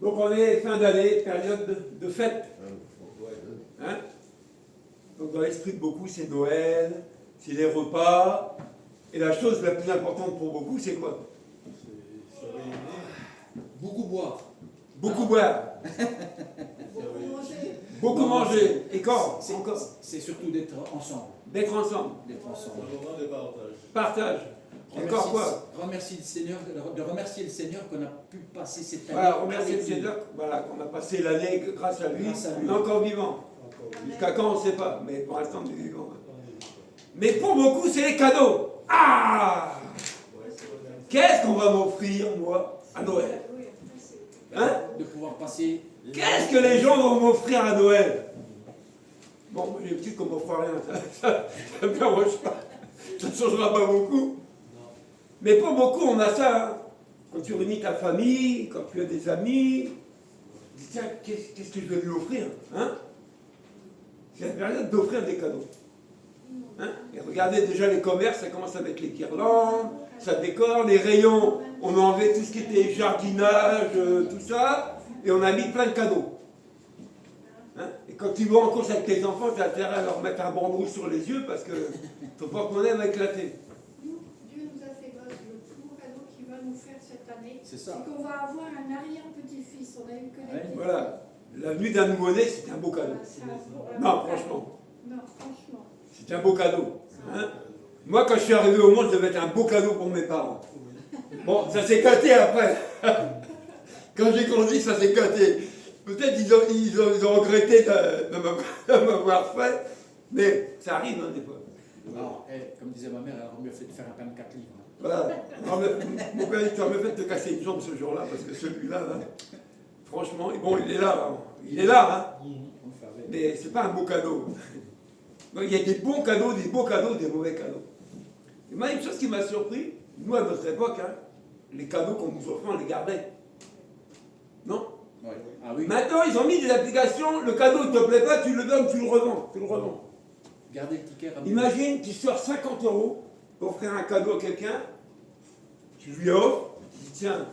Donc on est fin d'année, période de fête. Hein? Donc dans l'esprit de beaucoup, c'est Noël, c'est les repas. Et la chose la plus importante pour beaucoup, c'est quoi? Beaucoup boire. Beaucoup boire. Beaucoup manger. Et quand? Encore. C'est surtout d'être ensemble. D'être ensemble. D'être ensemble. Un moment de partage. Partage. Encore quoi? Remercier le Seigneur, de remercier le Seigneur qu'on a pu passer cette année. Voilà, remercier le avec lui. Seigneur, voilà, qu'on a passé l'année grâce à lui. Grâce à lui. On est encore vivant. Jusqu'à quand, on ne sait pas, mais pour l'instant, on est vivant. Mais pour beaucoup, c'est les cadeaux. Ah! Qu'est-ce qu'on va m'offrir, moi, à Noël? Hein? De pouvoir passer. Qu'est-ce que les gens vont m'offrir à Noël? Bon, moi j'ai l'habitude qu'on m'offre rien, ça ne me dérange pas. Ça ne changera pas beaucoup. Mais pour beaucoup, on a ça. Hein. Quand tu réunis ta famille, quand tu as des amis, tu dis, tiens, qu'est-ce que je vais lui offrir, hein? C'est la période d'offrir des cadeaux. Hein? Et regardez déjà les commerces, ça commence avec les guirlandes, ça décore, les rayons, on a enlevé tout ce qui était jardinage, tout ça, et on a mis plein de cadeaux. Hein? Et quand tu vas en course avec tes enfants, tu as intérêt à leur mettre un bandeau sur les yeux parce que ton porte-monnaie va éclater. Dieu nous a fait grâce. Le plus beau cadeau qu'il va nous faire cette année, C'est ça. c'est qu'on va avoir un arrière-petit-fils. On a eu que des petits. Voilà, la venue d'un nouveau-né, c'est un beau cadeau. Voilà, c'est un Non, beau cadeau. franchement, Non, franchement. c'est un beau cadeau. Hein? Moi, quand je suis arrivé au monde, ça devait être un beau cadeau pour mes parents. Bon, ça s'est gâté après. Quand j'ai grandi, ça s'est gâté. Peut-être ils ont regretté de m'avoir fait, mais ça arrive hein, des fois. Alors, comme disait ma mère, elle aurait mieux fait de faire un pain de 4 livres. Voilà. Non, mais mon père, il t'aurait fait de te casser une jambe ce jour-là, parce que celui-là, là, franchement, bon, il est là, hein. Il est là, hein. On le fait avec. Mais c'est pas un beau cadeau. Donc, il y a des bons cadeaux, des beaux cadeaux, des mauvais cadeaux. Et moi, une chose qui m'a surpris, nous à notre époque, hein, les cadeaux qu'on nous offrait, on les gardait. Non? Ouais. Ah oui. Maintenant, ils ont mis des applications, le cadeau ne te plaît pas, tu le donnes, tu le revends. Tu le revends. Gardez le ticket. ramenez- Imagine, tu sors 50 € pour offrir un cadeau à quelqu'un, tu lui offres, tu dis tiens,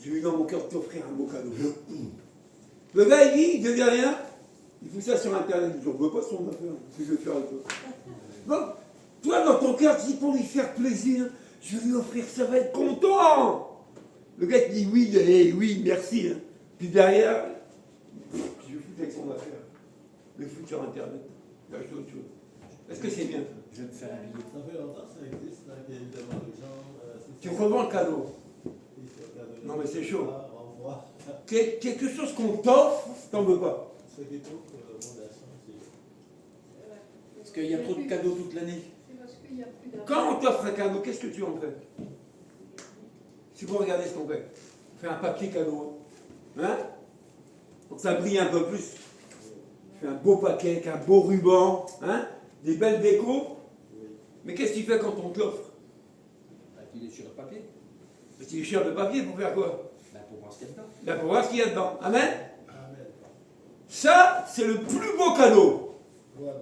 j'ai eu dans mon cœur de t'offrir un beau cadeau. Le gars, il ne dit rien, il fout ça sur Internet, il dit je ne veux pas son affaire, qu'est-ce que je vais faire avec toi? Bon, toi, dans ton cœur, tu dis pour lui faire plaisir, je vais lui offrir, ça va être content. Le gars te dit oui, oui, merci. Hein. Puis derrière, je le fous avec son affaire. Le fout sur Internet. Il acheter autre chose. Est-ce que c'est bien ça? Je vais me faire un billet. Ça fait longtemps que ça existe, là, évidemment, les gens. Tu revends le cadeau. Ils se regardent Non, mais c'est chaud. au revoir. Quelque chose qu'on t'offre, t'en veux pas. Ce qui trouve que le monde a changé. Parce qu'il y a trop de cadeaux toute l'année. C'est parce qu'il n'y a plus d'argent. Quand on t'offre un cadeau, qu'est-ce que tu en fais? Si vous regardez ce qu'on fait, on fait un papier cadeau. Hein? Pour que ça brille un peu plus. Tu fais un beau paquet avec un beau ruban, hein? Des belles décos. Mais qu'est-ce que tu fais quand on te l'offre? Bah, tu déchires le papier. Tu déchires le papier pour faire quoi? Bah, pour voir ce qu'il y a dedans. Là, pour voir ce qu'il y a dedans. Amen? Amen. Ça, c'est le plus beau cadeau. Voilà.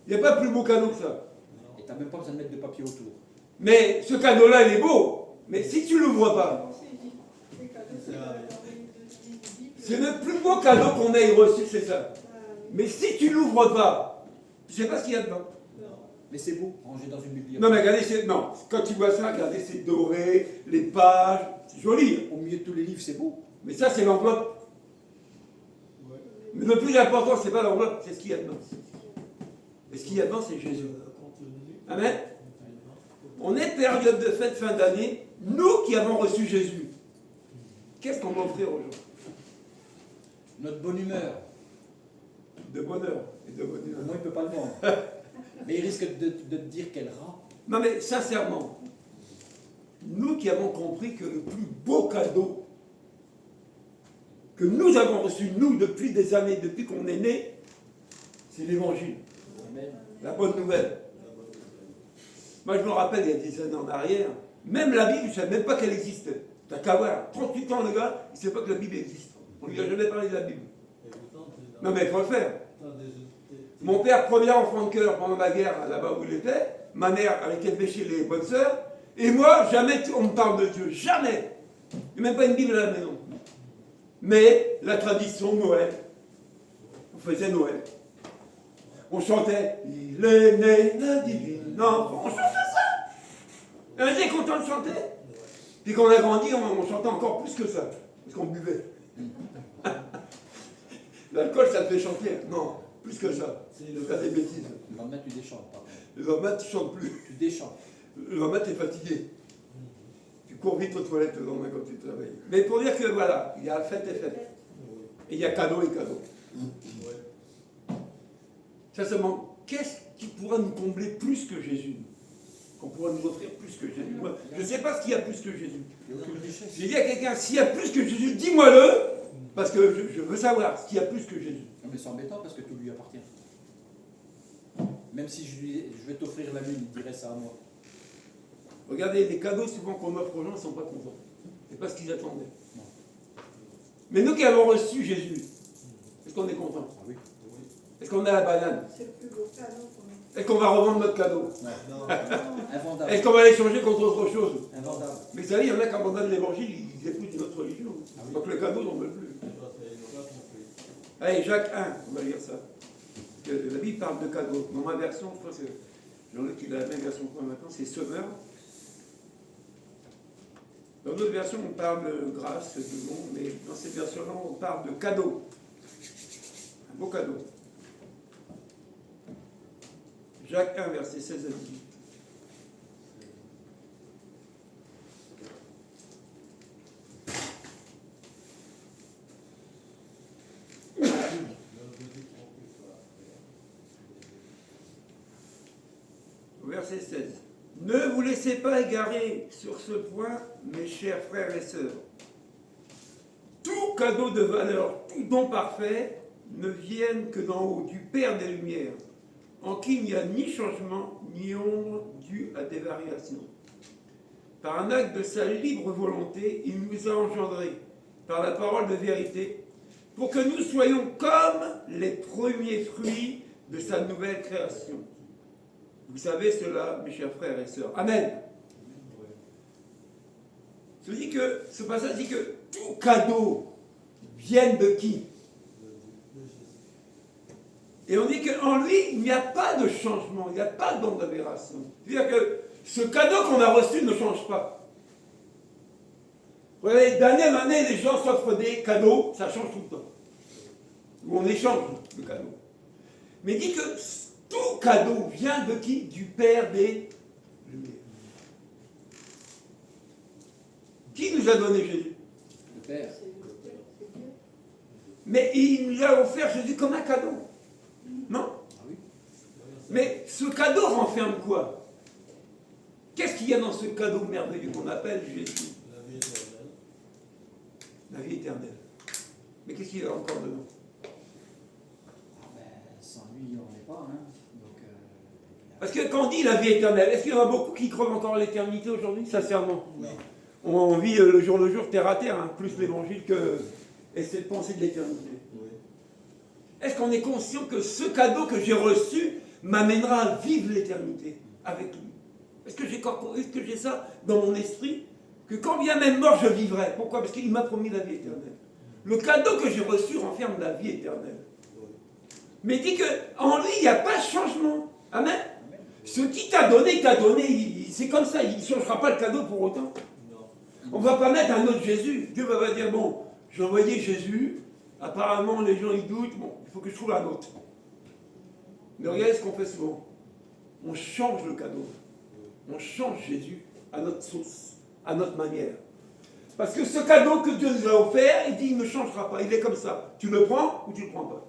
Il n'y a pas plus beau cadeau que ça. Et tu n'as même pas besoin de mettre de papier autour. Mais ce cadeau-là, il est beau. Mais si tu ne l'ouvres pas, C'est dit. Les cadeaux, c'est C'est pas vrai. dans les Bibles. c'est le plus beau cadeau qu'on ait reçu, c'est ça. Mais si tu ne l'ouvres pas, tu ne sais pas ce qu'il y a dedans. Mais c'est beau, rangé dans une bibliothèque. Non, mais regardez, non. Quand tu vois ça, regardez, c'est doré, les pages, c'est joli. Au milieu de tous les livres, c'est beau. Mais ça, c'est l'enveloppe. Ouais. Mais le plus important, c'est pas l'enveloppe, c'est ce qu'il y a dedans. Et ce qu'il y a dedans, c'est Jésus. Contenu. Amen. On est période de fête, fin d'année, nous qui avons reçu Jésus. Qu'est-ce qu'on va offrir aux gens? Notre bonne humeur. De bonheur et de bonheur. Moi, il ne peut pas le vendre. Mais il risque de te dire qu'elle rend. Non mais sincèrement, nous qui avons compris que le plus beau cadeau que nous avons reçu, nous, depuis des années, depuis qu'on est né, c'est l'évangile, Amen. la bonne nouvelle. Moi je me rappelle, il y a des années en arrière, même la Bible, je ne savais même pas qu'elle existait. T'as qu'à voir, 38 ans le gars, il ne sait pas que la Bible existe. On lui a jamais parlé de la Bible. Et pourtant, tu es Non mais il faut le faire. dans des- Mon père, premier enfant de cœur pendant la guerre, là-bas où il était, ma mère avec été élevée chez les bonnes sœurs, et moi, jamais on me parle de Dieu, jamais. Il n'y a même pas une Bible à la maison. Mais la tradition de Noël, on faisait Noël. On chantait « Il est né le divin enfant ». On chantait ça. Et on était content de chanter. Puis quand on a grandi, on chantait encore plus que ça. Parce qu'on buvait. L'alcool, ça te fait chanter. Non, plus que ça. C'est le Faire des bêtises. Le lendemain, tu déchantes, par contre. Le lendemain, tu chantes plus. Tu déchantes. Le lendemain, tu es fatigué. Tu cours vite aux toilettes le lendemain quand tu te réveilles. Mais pour dire que voilà, il y a fête et fête. Et il y a cadeau et cadeau. Ouais. Sincèrement, qu'est-ce qui pourra nous combler plus que Jésus? Qu'on pourra nous offrir plus que Jésus? Moi, je ne sais pas ce qu'il y a plus que Jésus. Il n'y a aucune richesse. J'ai dit à quelqu'un, s'il y a plus que Jésus, dis-moi-le, parce que je veux savoir ce qu'il y a plus que Jésus. Non, mais c'est embêtant parce que tout lui appartient. Même si je vais t'offrir la lune, il dirait ça à moi. Regardez, les cadeaux souvent qu'on offre aux gens ne sont pas contents. C'est pas ce qu'ils attendaient. Non. Mais nous qui avons reçu Jésus, est-ce qu'on est content? Ah oui. Est-ce qu'on a la banane? C'est le plus beau cadeau qu'on a. Est-ce qu'on va revendre notre cadeau? Ouais. Non, Invendable. Est-ce qu'on va l'échanger contre autre chose? Invendable. Mais vous savez, il y en a qui abandonnent l'évangile, ils écoutent une autre religion. Ah oui. Donc le cadeau, on n'en veut plus. ils n'ont pas compris. Allez, Jacques 1, on va lire ça. Parce que la Bible parle de cadeaux. Dans ma version, je pense que Jean-Luc, il a la même version que moi maintenant, c'est semeur. Dans d'autres versions, on parle de grâce, de don, mais dans cette version-là, on parle de cadeau. Un beau cadeau. Jacques 1, verset 16 à 18. Verset 16. Ne vous laissez pas égarer sur ce point, mes chers frères et sœurs. Tout cadeau de valeur, tout don parfait, ne viennent que d'en haut, du Père des Lumières, en qui il n'y a ni changement, ni ombre due à des variations. Par un acte de sa libre volonté, il nous a engendrés, par la parole de vérité, pour que nous soyons comme les premiers fruits de sa nouvelle création. Vous savez cela, mes chers frères et sœurs. Amen. Ce passage dit que tout cadeau vient de qui? Et on dit qu'en lui, il n'y a pas de changement, il n'y a pas d'aberration. C'est-à-dire que ce cadeau qu'on a reçu ne change pas. Vous voyez, d'année en année, les gens s'offrent des cadeaux, ça change tout le temps. Ou on échange le cadeau. Mais il dit que tout cadeau vient de qui? Du Père des Lumières. Qui nous a donné Jésus? Le Père. C'est Dieu. Mais il nous a offert Jésus comme un cadeau. Non? Ah oui. Mais ce cadeau renferme quoi? Qu'est-ce qu'il y a dans ce cadeau merveilleux qu'on appelle Jésus? La vie éternelle. La vie éternelle. Mais qu'est-ce qu'il y a encore dedans? Ah ben, sans lui, on n'est pas. Hein. Donc, Parce que quand on dit la vie éternelle, est-ce qu'il y en a beaucoup qui croient encore à l'éternité aujourd'hui? Sincèrement. Non. On vit le jour le jour, terre à terre, hein, plus l'évangile que essayer de penser de l'éternité. Oui. Est-ce qu'on est conscient que ce cadeau que j'ai reçu m'amènera à vivre l'éternité avec lui? Est-ce que j'ai ça dans mon esprit? Que quand bien même mort, je vivrai. Pourquoi? Parce qu'il m'a promis la vie éternelle. Le cadeau que j'ai reçu renferme la vie éternelle. Mais il dit qu'en lui, il n'y a pas de changement. Amen. Amen. Ce qui t'a donné, c'est comme ça. Il ne changera pas le cadeau pour autant. Non. On ne va pas mettre un autre Jésus. Dieu va dire, bon, j'ai envoyé Jésus. Apparemment, les gens, ils doutent. Bon, il faut que je trouve un autre. Mais regardez ce qu'on fait souvent. On change le cadeau. On change Jésus à notre sauce, à notre manière. Parce que ce cadeau que Dieu nous a offert, il dit, il ne changera pas. Il est comme ça. Tu le prends ou tu ne le prends pas.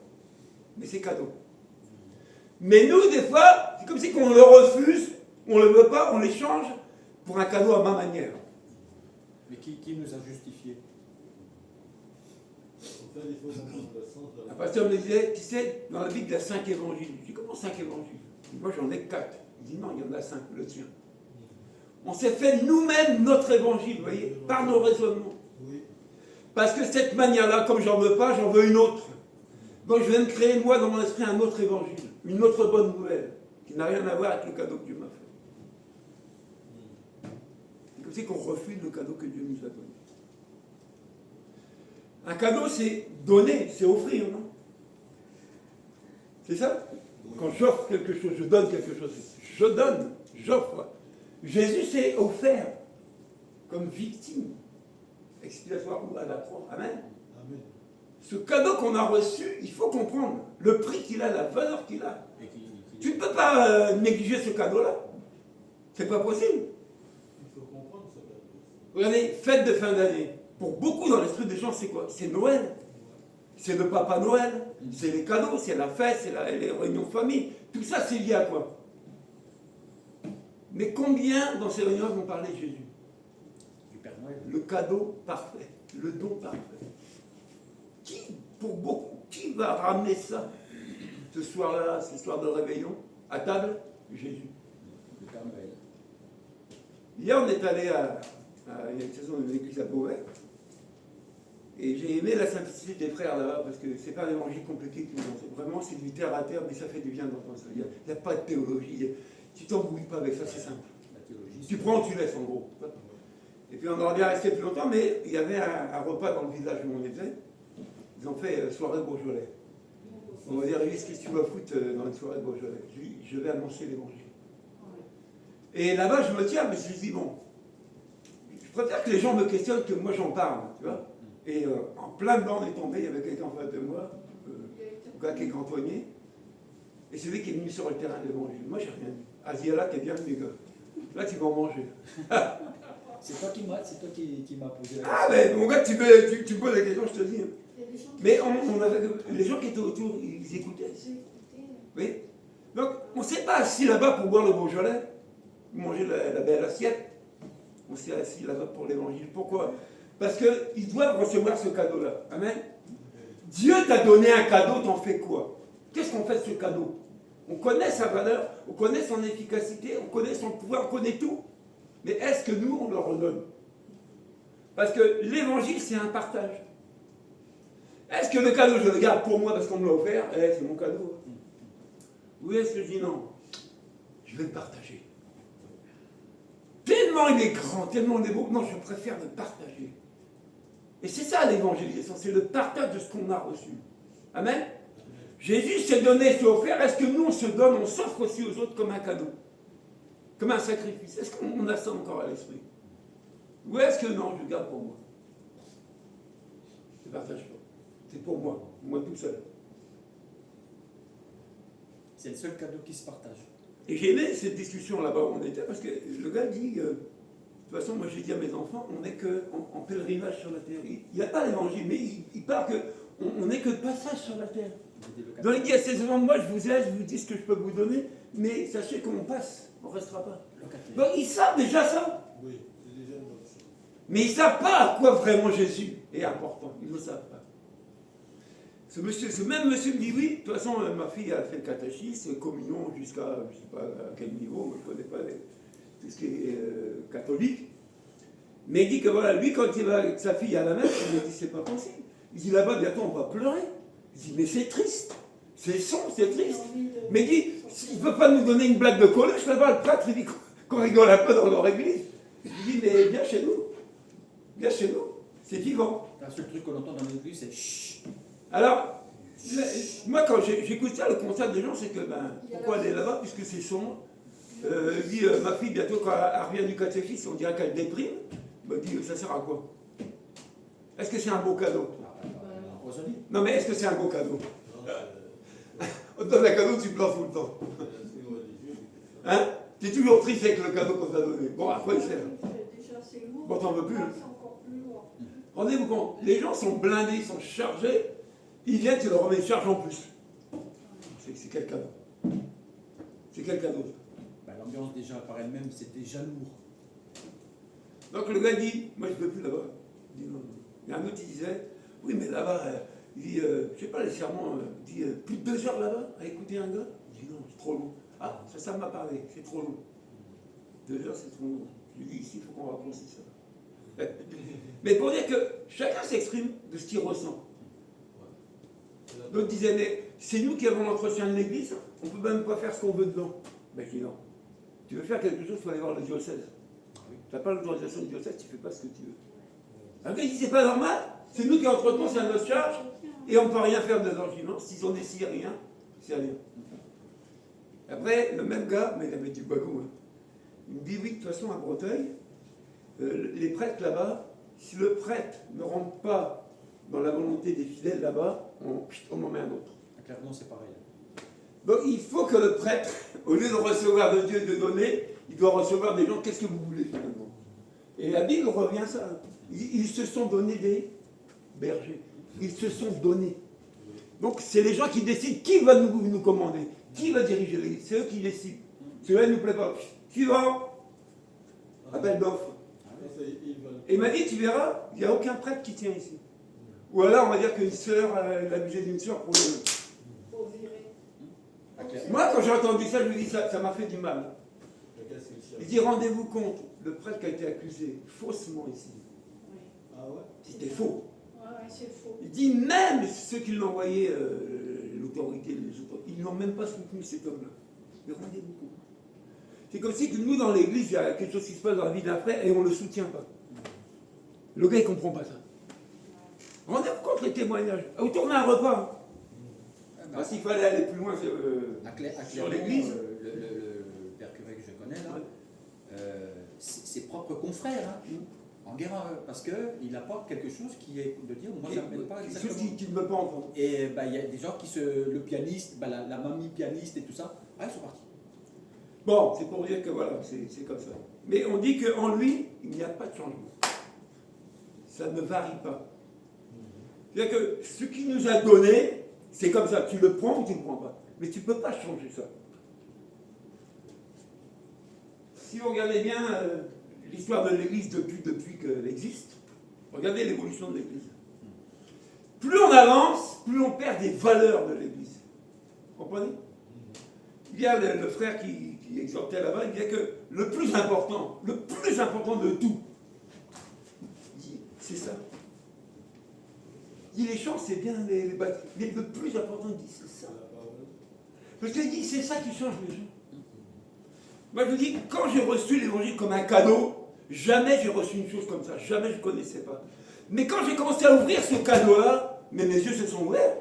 Mais c'est cadeau. Mais nous, des fois, c'est comme si on le refuse, on ne le veut pas, on l'échange pour un cadeau à ma manière. Mais qui nous a justifiés? En fait, il faut comprendre le sens de Un la pasteur me disait, tu sais, dans la Bible, il y a 5 évangiles. Je dis, comment 5 évangiles? Moi, j'en ai 4. Il dit, non, il y en a 5, le tien. On s'est fait nous-mêmes notre évangile, vous voyez, par nos raisonnements. Oui. Parce que cette manière-là, comme j'en veux pas, j'en veux une autre. Donc je viens de créer, moi, dans mon esprit, un autre évangile, une autre bonne nouvelle, qui n'a rien à voir avec le cadeau que Dieu m'a fait. C'est comme si qu'on refuse le cadeau que Dieu nous a donné. Un cadeau, c'est donner, c'est offrir, non? C'est ça? Quand j'offre quelque chose, je donne quelque chose. Je donne, j'offre. Jésus s'est offert comme victime expiatoire à la croix. Amen. Amen. Ce cadeau qu'on a reçu, il faut comprendre le prix qu'il a, la valeur qu'il a. Tu ne peux pas négliger ce cadeau-là. C'est pas possible. Il faut comprendre ce cadeau. Regardez, fête de fin d'année. Pour beaucoup dans l'esprit des gens, c'est quoi? C'est Noël. C'est le Papa Noël. C'est les cadeaux, c'est la fête, c'est les réunions de famille. Tout ça, c'est lié à quoi? Mais combien dans ces réunions vont parler de Jésus? Du Père Noël. Le cadeau parfait, le don parfait. Qui, pour beaucoup, qui va ramener ça ce soir-là, ce soir de réveillon, à table? Jésus. Le Père Noël. Hier, on est allé il y a une saison de l'église à Beauvais. Et j'ai aimé la simplicité des frères là-bas, parce que c'est pas un évangile compliqué qu'ils ont. Vraiment, c'est du terre à terre, mais ça fait du bien d'entendre ça. Il n'y a pas de théologie. Tu t'embrouilles pas avec ça, c'est simple. La théologie. Tu prends, tu laisses en gros. Et puis on aurait bien resté plus longtemps, mais il y avait un repas dans le village où on était. Ils ont fait soirée Beaujolais. On va dire, qu'est-ce que tu vas foutre dans une soirée Beaujolais? Je dis, je vais annoncer l'évangile. Et là-bas, je me tiens, mais je me dis, bon, je préfère que les gens me questionnent que moi j'en parle, tu vois. Et en plein dedans, on est tombé, il y avait quelqu'un en face de moi, un gars qui est cantonnier, et c'est lui qui est venu sur le terrain de l'évangile. Moi, j'ai rien dit. Asiala, t'es bien venu, gars. Là, tu vas en manger. C'est toi qui m'as posé la question. Ah, mais mon gars, tu poses la question, je te dis. Il y a des gens qui Mais on avait, les gens qui étaient autour, ils écoutaient. Oui. Donc, on ne s'est pas assis là-bas pour boire le Beaujolais, manger la belle assiette. On s'est assis là-bas pour l'évangile. Pourquoi? Parce qu'ils doivent recevoir ce cadeau-là. Amen. Dieu t'a donné un cadeau, t'en fais quoi? Qu'est-ce qu'on fait de ce cadeau? On connaît sa valeur, on connaît son efficacité, on connaît son pouvoir, on connaît tout. Mais est-ce que nous, on le redonne? Parce que l'évangile, c'est un partage. Est-ce que le cadeau, je le garde pour moi parce qu'on me l'a offert? C'est mon cadeau. Ou est-ce que je dis non? Je vais le partager. Tellement il est grand, tellement il est beau. Non, je préfère le partager. Et c'est ça l'évangélisation, c'est le partage de ce qu'on a reçu. Amen. Jésus s'est donné, s'est offert. Est-ce que nous, on se donne, on s'offre aussi aux autres comme un cadeau? Comme un sacrifice? Est-ce qu'on a ça encore à l'esprit? Ou est-ce que non, je le garde pour moi? Je ne partage pas. C'est pour moi tout seul. C'est le seul cadeau qui se partage. Et j'ai aimé cette discussion là-bas où on était, parce que le gars dit, de toute façon, moi j'ai dit à mes enfants, on n'est qu'en pèlerinage sur la terre. Il n'y a pas l'évangile, mais il parle qu'on n'est que de passage sur la terre. Donc il dit à ses enfants, moi je vous aide, je vous dis ce que je peux vous donner, mais sachez qu'on passe, on ne restera pas. Donc ils savent déjà ça, Oui, c'est déjà une bonne chose. mais ils ne savent pas à quoi vraiment Jésus est important. Ils ne le savent pas. Ce même monsieur me dit oui, de toute façon, ma fille a fait le catéchisme, communion jusqu'à, je ne sais pas à quel niveau, moi je ne connais pas tout ce qui est catholique. Mais il dit que voilà, lui, quand il va avec sa fille à la messe, il me dit c'est pas possible. Il dit là-bas, bientôt on va pleurer. Il dit mais c'est triste, c'est sombre, c'est triste. Mais il dit, il ne peut pas nous donner une blague de Coluche, là-bas, le prêtre, il dit qu'on rigole un peu dans leur église. Il dit mais viens chez nous, c'est vivant. Le seul truc qu'on entend dans l'église, c'est chut. Alors, moi, quand j'écoute ça, le constat des gens, c'est que, pourquoi aller là-bas, puisque c'est sombre. Il dit, ma fille, bientôt, quand elle revient du catéchisme, on dirait qu'elle déprime. Il dit, ça sert à quoi? Est-ce que c'est un beau cadeau? Empoisonné. Non, mais est-ce que c'est un beau cadeau? Non, On te donne un cadeau, tu pleures tout le temps. c'est religieux. Hein? Tu es toujours triste avec le cadeau qu'on t'a donné. Bon, à quoi il sert? Déjà, c'est lourd. Bon, t'en veux plus, hein? C'est encore plus lourd. Rendez-vous compte, les gens sont blindés, ils sont chargés. Ils viennent, tu leur remets une charge en plus. C'est quel cadeau? C'est quel cadeau? L'ambiance déjà par elle-même, c'est déjà lourd. Donc le gars dit, moi je ne veux plus là-bas. Il dit non. Il y a un autre qui disait, oui mais là-bas, il dit, je sais pas, les sermons, il dit, plus de 2 heures là-bas à écouter un gars. Je dis non, c'est trop long. Ah, ça m'a parlé, c'est trop long. 2 heures c'est trop long. Je lui dis, ici, il faut qu'on raccourcisse ça. Mais pour dire que chacun s'exprime de ce qu'il ressent. D'autres disaient, mais c'est nous qui avons l'entretien de l'église, on ne peut même pas faire ce qu'on veut dedans. Ben je dis non. Tu veux faire quelque chose, il faut aller voir le diocèse. Tu n'as pas l'autorisation du diocèse, tu ne fais pas ce que tu veux. Alors il dit c'est pas normal, c'est nous qui entretenons, c'est à notre charge, et on ne peut rien faire de l'enseignement. S'ils ont décidé rien, c'est rien. Après, le même gars, mais il avait du bagot, hein. Il me dit oui, de toute façon, à Breteuil, les prêtres là-bas, si le prêtre ne rentre pas dans la volonté des fidèles là-bas, on en met un autre. À Clermont, c'est pareil. Donc il faut que le prêtre, au lieu de recevoir de Dieu et de donner, il doit recevoir des gens, qu'est-ce que vous voulez finalement? Et la Bible revient à ça. Ils se sont donnés des bergers. Ils se sont donnés. Donc c'est les gens qui décident qui va nous commander, qui va diriger l'église. C'est eux qui décident. Celui-là ne nous plaît pas. Suivant. Appel d'offres. Et il m'a dit, tu verras, il n'y a aucun prêtre qui tient ici. Ou alors on va dire qu'une sœur, elle a abusé d'une sœur pour le... Pour virer. Moi quand j'ai entendu ça, je me dis, ça m'a fait du mal. Il dit, rendez-vous compte, le prêtre qui a été accusé faussement ici, Oui. Ah ouais? c'était faux. Ouais, c'est faux. Il dit, même ceux qui l'ont envoyé, l'autorité, les autres, ils n'ont même pas soutenu cet homme-là. Mais rendez-vous compte. C'est comme si que nous, dans l'église, il y a quelque chose qui se passe dans la vie d'un frère et on ne le soutient pas. Le gars, il ne comprend pas ça. Rendez-vous compte les témoignages. Autour d'un repas. Parce qu'il fallait aller plus loin sur l'église. Le père curé que je connais, là, ses propres confrères, hein, en guerre, parce qu'il apporte quelque chose qui est de dire, moi, j'appelle pas Quelque exactement. chose qui ne veut pas entendre. Et il y a des gens qui le pianiste, la mamie pianiste et tout ça, ils sont partis. Bon, c'est pour dire que voilà, c'est comme ça. Mais on dit qu'en lui, il n'y a pas de changement. Ça ne varie pas. C'est-à-dire que ce qu'il nous a donné, c'est comme ça. Tu le prends ou tu ne le prends pas. Mais tu ne peux pas changer ça. Si vous regardez bien l'histoire de l'Église depuis qu'elle existe, regardez l'évolution de l'Église. Plus on avance, plus on perd des valeurs de l'Église. Vous comprenez? Il y a le frère qui exhortait là-bas, il disait que le plus important de tout, c'est ça. Il dit les chants, c'est bien, les bâtiments, mais le plus important, il dit c'est ça. Parce qu'il dit c'est ça qui change les gens. Moi je vous dis, quand j'ai reçu l'évangile comme un cadeau, jamais j'ai reçu une chose comme ça, jamais je ne connaissais pas. Mais quand j'ai commencé à ouvrir ce cadeau-là, mais mes yeux se sont ouverts.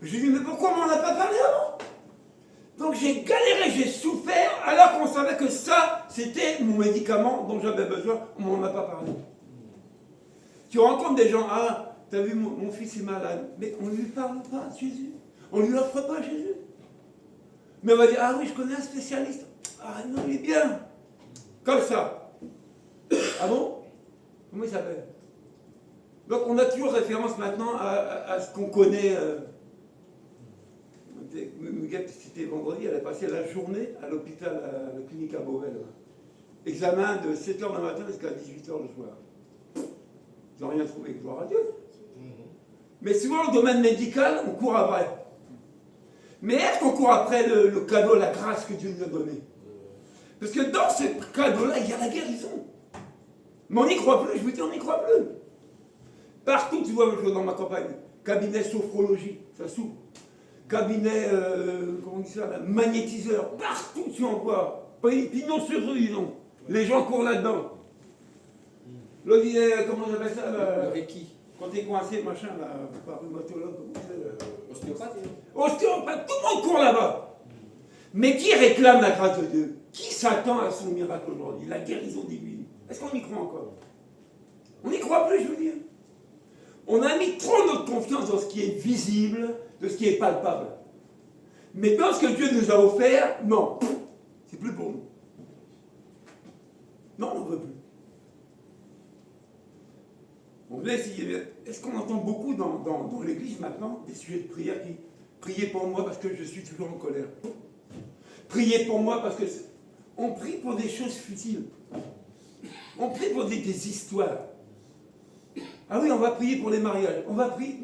J'ai dit, mais pourquoi on m'en a pas parlé avant? Donc j'ai galéré, j'ai souffert, alors qu'on savait que ça, c'était mon médicament dont j'avais besoin, on m'en a pas parlé. Tu rencontres des gens, ah, t'as vu, mon fils est malade, mais on ne lui parle pas de Jésus, on ne lui offre pas Jésus. Mais on va dire, ah oui, je connais un spécialiste, ah non, il est bien, comme ça. Ah bon? Comment il s'appelle? Donc on a toujours référence maintenant à ce qu'on connaît. Muguette, c'était vendredi, elle a passé la journée à l'hôpital, à la clinique à Beauvais. Examen de 7h du matin jusqu'à 18h le soir. Ils n'ont rien trouvé, gloire à Dieu. Mais souvent, le domaine médical, on court après. Mais est-ce qu'on court après le cadeau, la grâce que Dieu nous a donnée? Parce que dans ce cadeau-là, il y a la guérison. Mais on n'y croit plus, je vous dis, on n'y croit plus. Partout, tu vois, dans ma campagne, cabinet sophrologie, ça s'ouvre. Cabinet, comment on dit ça, là, magnétiseur, partout tu en vois. Pignon sur rue, ils ont. Les gens courent là-dedans. L'autre, comment j'appelle ça là, Le Reiki. quand t'es coincé, machin, là, par rhumatologue, comment c'est Ostéopathe. Ostéopathe, tout le monde court là-bas. Mais qui réclame la grâce de Dieu? Qui s'attend à son miracle aujourd'hui? La guérison divine. Est-ce qu'on y croit encore? On n'y croit plus, je veux dire. On a mis trop notre confiance dans ce qui est visible, de ce qui est palpable. Mais dans ce que Dieu nous a offert, non. C'est plus pour nous. Non, on ne veut plus. On veut essayer. Est-ce qu'on entend beaucoup dans l'église maintenant des sujets de prière qui priez pour moi parce que je suis toujours en colère. Priez pour moi parce que... On prie pour des choses futiles. On prie pour des histoires. Ah oui, on va prier pour les mariages. On va prier...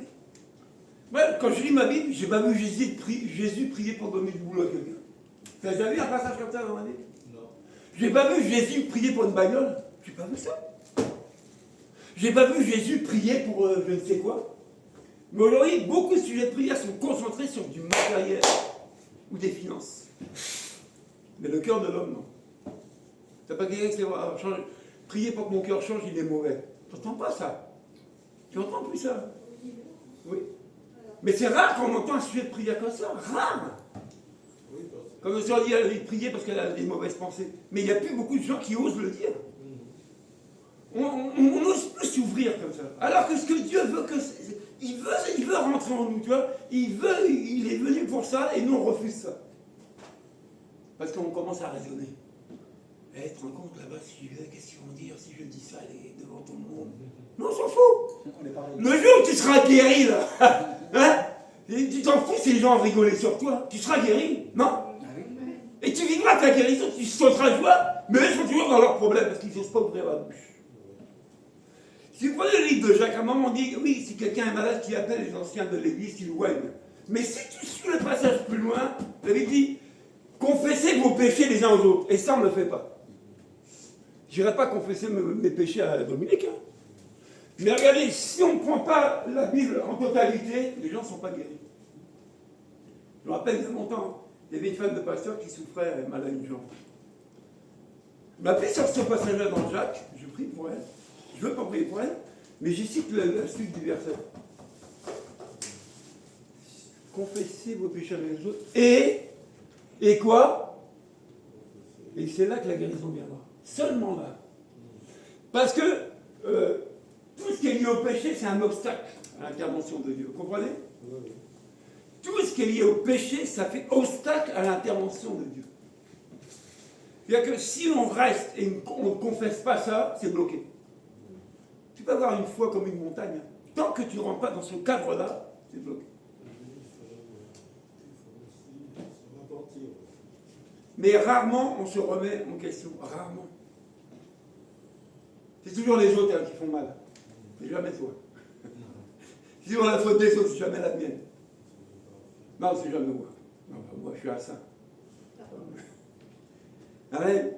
Moi, quand je lis ma Bible, je n'ai pas vu Jésus prier pour donner du boulot à quelqu'un. Tu as déjà vu un passage comme ça dans ma Bible? Non. Je n'ai pas vu Jésus prier pour une bagnole. Je n'ai pas vu ça. Je n'ai pas vu Jésus prier pour je ne sais quoi. Mais aujourd'hui, beaucoup de sujets de prière sont concentrés sur du matériel ou des finances. Mais le cœur de l'homme, non. Tu n'as pas quelqu'un qui dit, prier pour que mon cœur change, il est mauvais. Tu n'entends pas ça. Tu n'entends plus ça. Oui. Mais c'est rare qu'on entend un sujet de prière comme ça. Rare. Oui, parce que. Comme on dit, elle prier parce qu'elle a des mauvaises pensées. Mais il n'y a plus beaucoup de gens qui osent le dire. On n'ose plus s'ouvrir comme ça. Alors que ce que Dieu veut, il veut rentrer en nous, tu vois. Il est venu pour ça et nous on refuse ça. Parce qu'on commence à raisonner. Tu te rends compte là-bas, qu'est-ce qu'ils vont dire si je dis ça devant tout le monde? Non, on s'en fout. On est pareil. Le jour où tu seras guéri, là, hein, et tu t'en fous si les gens rigolent sur toi. Tu seras guéri, non? Ah oui. Et tu vivras ta guérison, tu sauteras de joie, mais eux sont toujours dans leurs problèmes parce qu'ils n'osent pas ouvrir la bouche. Si vous prenez le livre de Jacques, à un moment on dit, oui, si quelqu'un est malade, qui appelle les anciens de l'église, qui le voignent. Mais si tu suis le passage plus loin, la Bible dit, confessez vos péchés les uns aux autres. Et ça, on ne le fait pas. Je n'irai pas confesser mes péchés à Dominique. Hein. Mais regardez, si on ne prend pas la Bible en totalité, les gens ne sont pas guéris. Je me rappelle il y a longtemps, il y avait une femme de pasteur qui souffrait mal à une jambe. Je m'appelais sur ce passage-là dans Jacques, je prie pour elle. Je ne veux pas prier pour elle, mais je cite la suite du verset. Confessez vos péchés avec les autres. Et quoi? Et c'est là que la guérison viendra. Seulement là. Parce que tout ce qui est lié au péché, c'est un obstacle à l'intervention de Dieu. Vous comprenez? Oui. Tout ce qui est lié au péché, ça fait obstacle à l'intervention de Dieu. C'est-à-dire que si on reste et on ne confesse pas ça, c'est bloqué. Tu peux avoir une foi comme une montagne. Tant que tu ne rentres pas dans ce cadre-là, c'est bloqué. Il faut se repentir. Mais rarement on se remet en question. Rarement. C'est toujours les autres qui font mal. C'est jamais toi. Si on a la faute des autres, c'est jamais la mienne. Non, c'est jamais moi. Non, moi, je suis un saint. Amen.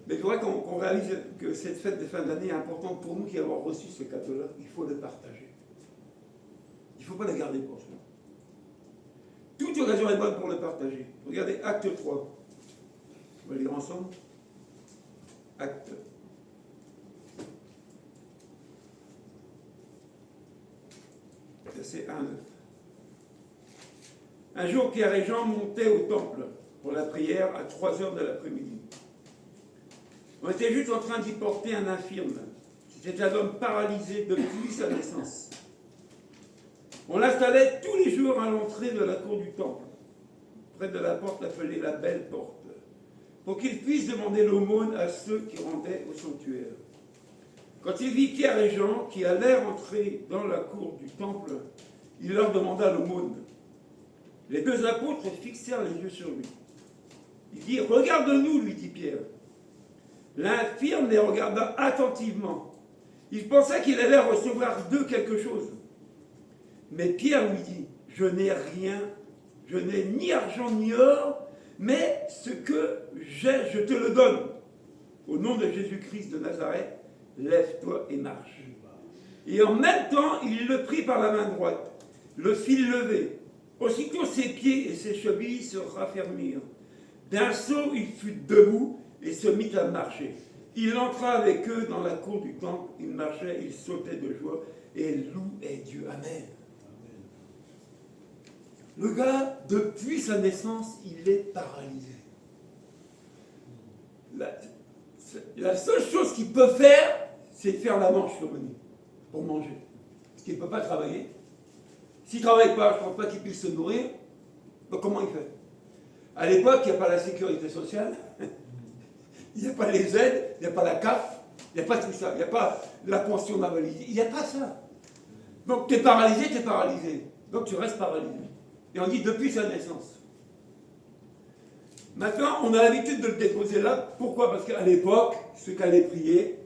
Mais il faudrait qu'on réalise que cette fête de fin d'année est importante pour nous qui avons reçu ce cadeau-là. Il faut le partager. Il ne faut pas la garder pour soi. Toute occasion est bonne pour le partager. Regardez Acte 3. On va lire ensemble. Acte. Verset 1-9. Un jour, Pierre et Jean montaient au temple pour la prière à 3h de l'après-midi. On était juste en train d'y porter un infirme. C'était un homme paralysé depuis sa naissance. On l'installait tous les jours à l'entrée de la cour du temple, près de la porte appelée la Belle Porte, pour qu'il puisse demander l'aumône à ceux qui rendaient au sanctuaire. Quand il vit Pierre et Jean qui allaient entrer dans la cour du temple, il leur demanda l'aumône. Les deux apôtres fixèrent les yeux sur lui. Il dit, « Regarde-nous, lui dit Pierre. » L'infirme les regarda attentivement. Il pensa qu'il allait recevoir d'eux quelque chose. Mais Pierre lui dit, « Je n'ai rien, je n'ai ni argent ni or, mais ce que j'ai, je te le donne. Au nom de Jésus-Christ de Nazareth, lève-toi et marche. » Et en même temps, il le prit par la main droite, le fit lever. Aussitôt ses pieds et ses chevilles se raffermirent. D'un saut, il fut debout et se mit à marcher. Il entra avec eux dans la cour du temple, il marchait, il sautait de joie et louait Dieu. Amen. Le gars, depuis sa naissance, il est paralysé. La seule chose qu'il peut faire, c'est faire la manche sur le nez pour manger. Parce qu'il ne peut pas travailler. S'il ne travaille pas, je ne pense pas qu'il puisse se nourrir. Donc comment il fait? À l'époque, il n'y a pas la sécurité sociale, il n'y a pas les aides, il n'y a pas la CAF, il n'y a pas tout ça, il n'y a pas la pension d'invalidité, il n'y a pas ça. Donc tu es paralysé, tu es paralysé. Donc tu restes paralysé. Et on dit depuis sa naissance. Maintenant, on a l'habitude de le déposer là. Pourquoi? Parce qu'à l'époque, ceux qui allaient prier,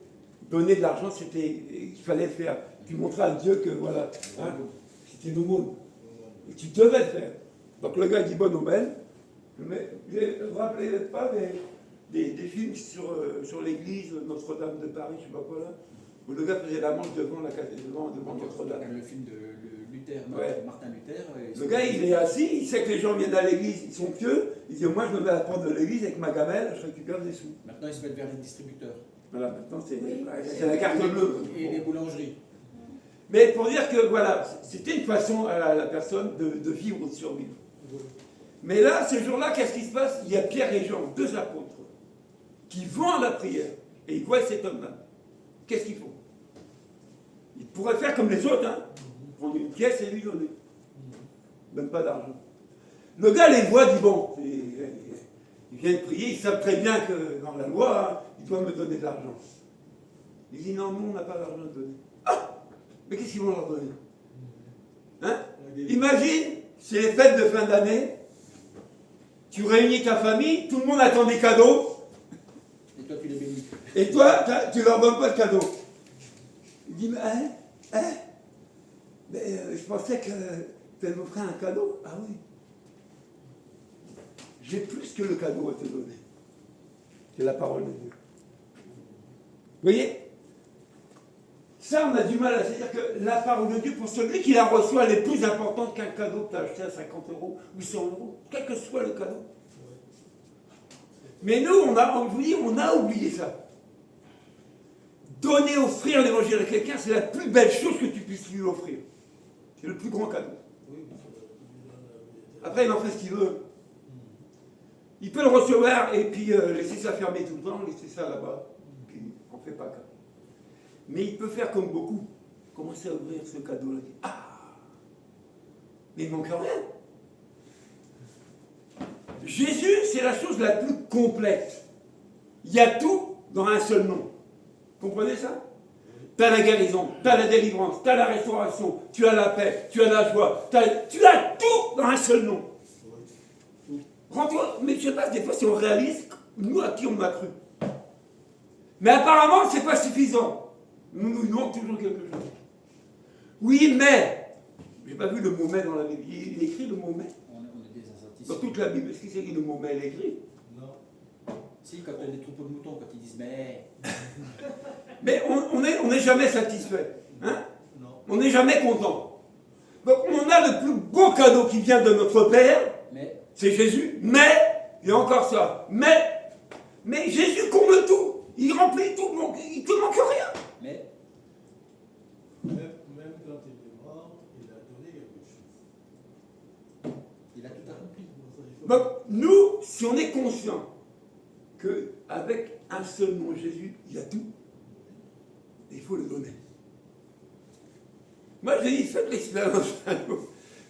donner de l'argent, il fallait le faire. Tu montrais à Dieu que voilà, hein, c'était une aumône. Et tu devais le faire. Donc le gars dit bonne aubaine. Mais vous vous rappelez pas des films sur l'église Notre-Dame de Paris, je ne sais pas quoi là, où le gars faisait la manche devant Notre-Dame. Le film de Luther, Ouais. Martin Luther. Le gars, il est assis, il sait que les gens viennent à l'église, ils sont pieux. Il dit, moi, je me mets à la porte de l'église avec ma gamelle, je récupère des sous. Maintenant, ils se mettent vers les distributeurs. Voilà, maintenant c'est Oui. la carte bleue. Et les boulangeries. Mais pour dire que voilà, c'était une façon à la personne de vivre ou de survivre. Mais là, ce jour-là, qu'est-ce qui se passe? Il y a Pierre et Jean, deux apôtres, qui vont à la prière et ils voient cet homme-là. Qu'est-ce qu'ils font? Ils pourraient faire comme les autres, hein, prendre une pièce et lui donner. Même pas d'argent. Le gars les voit, dit bon, ils viennent prier, ils savent très bien que dans la loi, hein, ils doivent me donner de l'argent. Il dit non, nous on n'a pas d'argent à donner. Ah, mais qu'est-ce qu'ils vont leur donner? Hein? Imagine, c'est les fêtes de fin d'année, tu réunis ta famille, tout le monde attend des cadeaux, Et toi, tu les bénis. et toi, tu leur donnes pas de cadeaux. Il dit, mais, je pensais que tu allais m'offrir un cadeau. Ah oui. J'ai plus que le cadeau à te donner. C'est la parole de Dieu. Vous voyez? Ça, on a du mal à se dire que la parole de Dieu, pour celui qui la reçoit, elle est plus importante qu'un cadeau que tu as acheté à 50 € ou 100 €, quel que soit le cadeau. Mais nous, on a oublié ça. Donner, offrir l'évangile à quelqu'un, c'est la plus belle chose que tu puisses lui offrir. C'est le plus grand cadeau. Après, il en fait ce qu'il veut. Il peut le recevoir et puis laisser ça fermer tout le temps, laisser ça là-bas. Puis on ne fait pas cas. Mais il peut faire comme beaucoup. Commencer à ouvrir ce cadeau-là. Ah! Mais il ne manque rien. Jésus, c'est la chose la plus complète. Il y a tout dans un seul nom. Comprenez ça? Tu as la guérison, tu as la délivrance, tu as la restauration, tu as la paix, tu as la joie, tu as tout dans un seul nom. Rends-toi, mais je sais pas, des fois si on réalise, nous à qui on a cru. Mais apparemment, c'est pas suffisant. Nous manque toujours quelque chose. Oui, mais, j'ai pas vu le mot mais dans la Bible. Il écrit le mot mais. On est des insatisfaits. Dans toute la Bible, est-ce qu'il s'est écrit le mot mais, il est écrit? Non. Si, quand il y a des troupeaux de moutons, quand ils disent mais. Mais on n'est jamais satisfait. Hein? Non. On n'est jamais content. Donc on a le plus beau cadeau qui vient de notre Père, Mais. c'est Jésus, mais, il y a encore ça, mais Jésus comble tout, il remplit tout, il ne te manque rien. Mais. Même quand il est mort, il a donné quelque chose. Il a tout accompli. Donc nous, si on est conscient qu'avec un seul nom Jésus, il y a tout, il faut le donner. Moi je dis, faites l'expérience.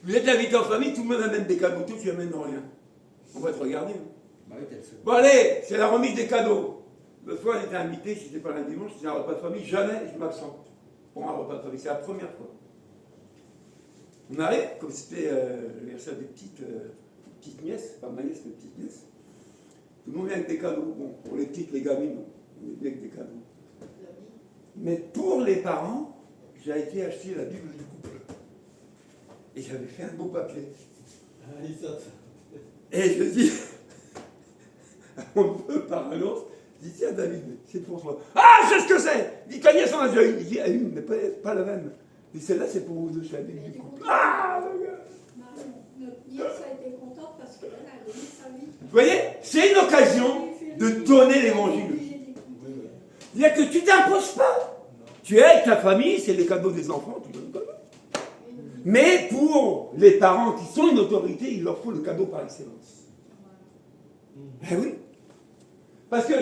Vous êtes invité en famille, tout le monde amène des cadeaux, toi tu amènes rien. On va te regarder. Hein. Bah oui, tel seul. Bon allez, c'est la remise des cadeaux. L'autre fois, on était invité, si c'était pas un dimanche, c'était un repas de famille, jamais je m'absente pour un repas de famille. C'est la première fois. On arrive, comme c'était l'anniversaire des petites nièces, pas ma nièce, mais petites nièces. Tout le monde vient avec des cadeaux. Bon, pour les petites, les gamines, on est bien avec des cadeaux. Mais pour les parents, j'ai été acheter la Bible du couple. Et j'avais fait un beau papier. Ah, il sort. Et je dis, à mon peu par annonce, je dis, tiens David, c'est pour toi. Ah, je sais ce que c'est! Il dit, ta nièce en a déjà une. Il dit, ah, une, mais pas la même. Il dit, celle-là, c'est pour vous deux, c'est la Bible du couple. Ah, le gars! Notre nièce a été contente parce qu'elle a donné sa vie. Vous voyez, c'est une occasion de donner l'évangile. C'est-à-dire que tu ne t'imposes pas. Tu es avec ta famille, c'est les cadeaux des enfants, tu donnes le cadeau. Mais pour les parents qui sont une autorité, il leur faut le cadeau par excellence. Eh oui. Parce que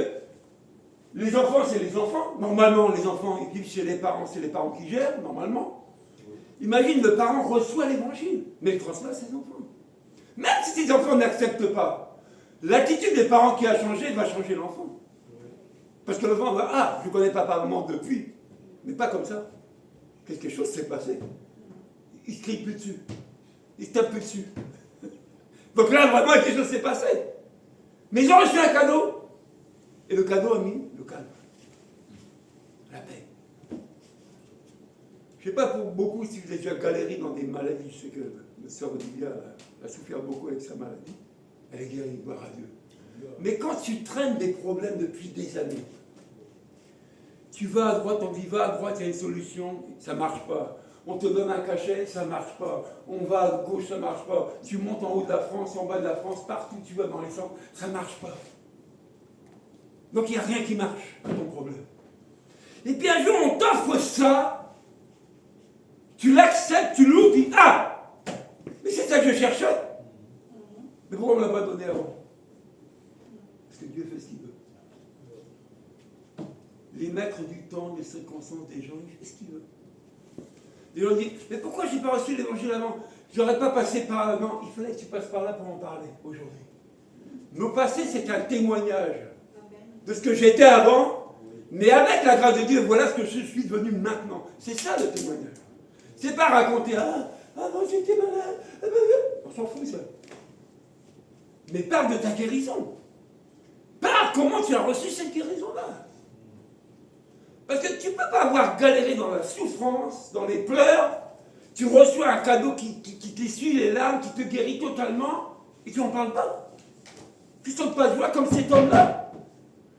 les enfants, c'est les enfants. Normalement, les enfants, ils vivent chez les parents, c'est les parents qui gèrent, normalement. Imagine, le parent reçoit l'évangile, mais il transmet à ses enfants. Même si ces enfants n'acceptent pas, l'attitude des parents qui a changé va changer l'enfant. Parce que l'enfant va, ah, je ne connais pas maman depuis, mais pas comme ça. Quelque chose s'est passé. Il ne se crie plus dessus. Il se tape plus dessus. Donc là, vraiment, quelque chose s'est passé. Mais ils ont reçu un cadeau. Et le cadeau a mis le calme. La paix. Je ne sais pas pour beaucoup si vous avez déjà galéré dans des maladies. Je sais que ma sœur Olivia a souffert beaucoup avec sa maladie. Elle est guérie, gloire à Dieu. Mais quand tu traînes des problèmes depuis des années, tu vas à droite, on dit va à droite, il y a une solution, ça ne marche pas. On te donne un cachet, ça ne marche pas. On va à gauche, ça ne marche pas. Tu montes en haut de la France, en bas de la France, partout tu vas dans les centres, ça ne marche pas. Donc il n'y a rien qui marche à ton problème. Et puis un jour, on t'offre ça, tu l'acceptes, tu l'ouvres, tu dis ah, mais c'est ça que je cherchais. Mais pourquoi on ne me l'a pas donné avant? Parce que Dieu fait ce qu'il veut. Les maîtres du temps, des circonstances des gens, il fait ce qu'il veut. Et on dit, mais pourquoi je n'ai pas reçu l'évangile avant? Je n'aurais pas passé par là. Non, il fallait que tu passes par là pour en parler aujourd'hui. Nos passés, c'est un témoignage de ce que j'étais avant, mais avec la grâce de Dieu, voilà ce que je suis devenu maintenant. C'est ça le témoignage. C'est pas raconter, ah non, j'étais malade, on s'en fout ça. Mais parle de ta guérison. Parle comment tu as reçu cette guérison-là. Parce que tu ne peux pas avoir galéré dans la souffrance, dans les pleurs, tu reçois un cadeau qui t'essuie les larmes, qui te guérit totalement, et tu n'en parles pas. Tu ne sautes pas de joie comme cet homme-là.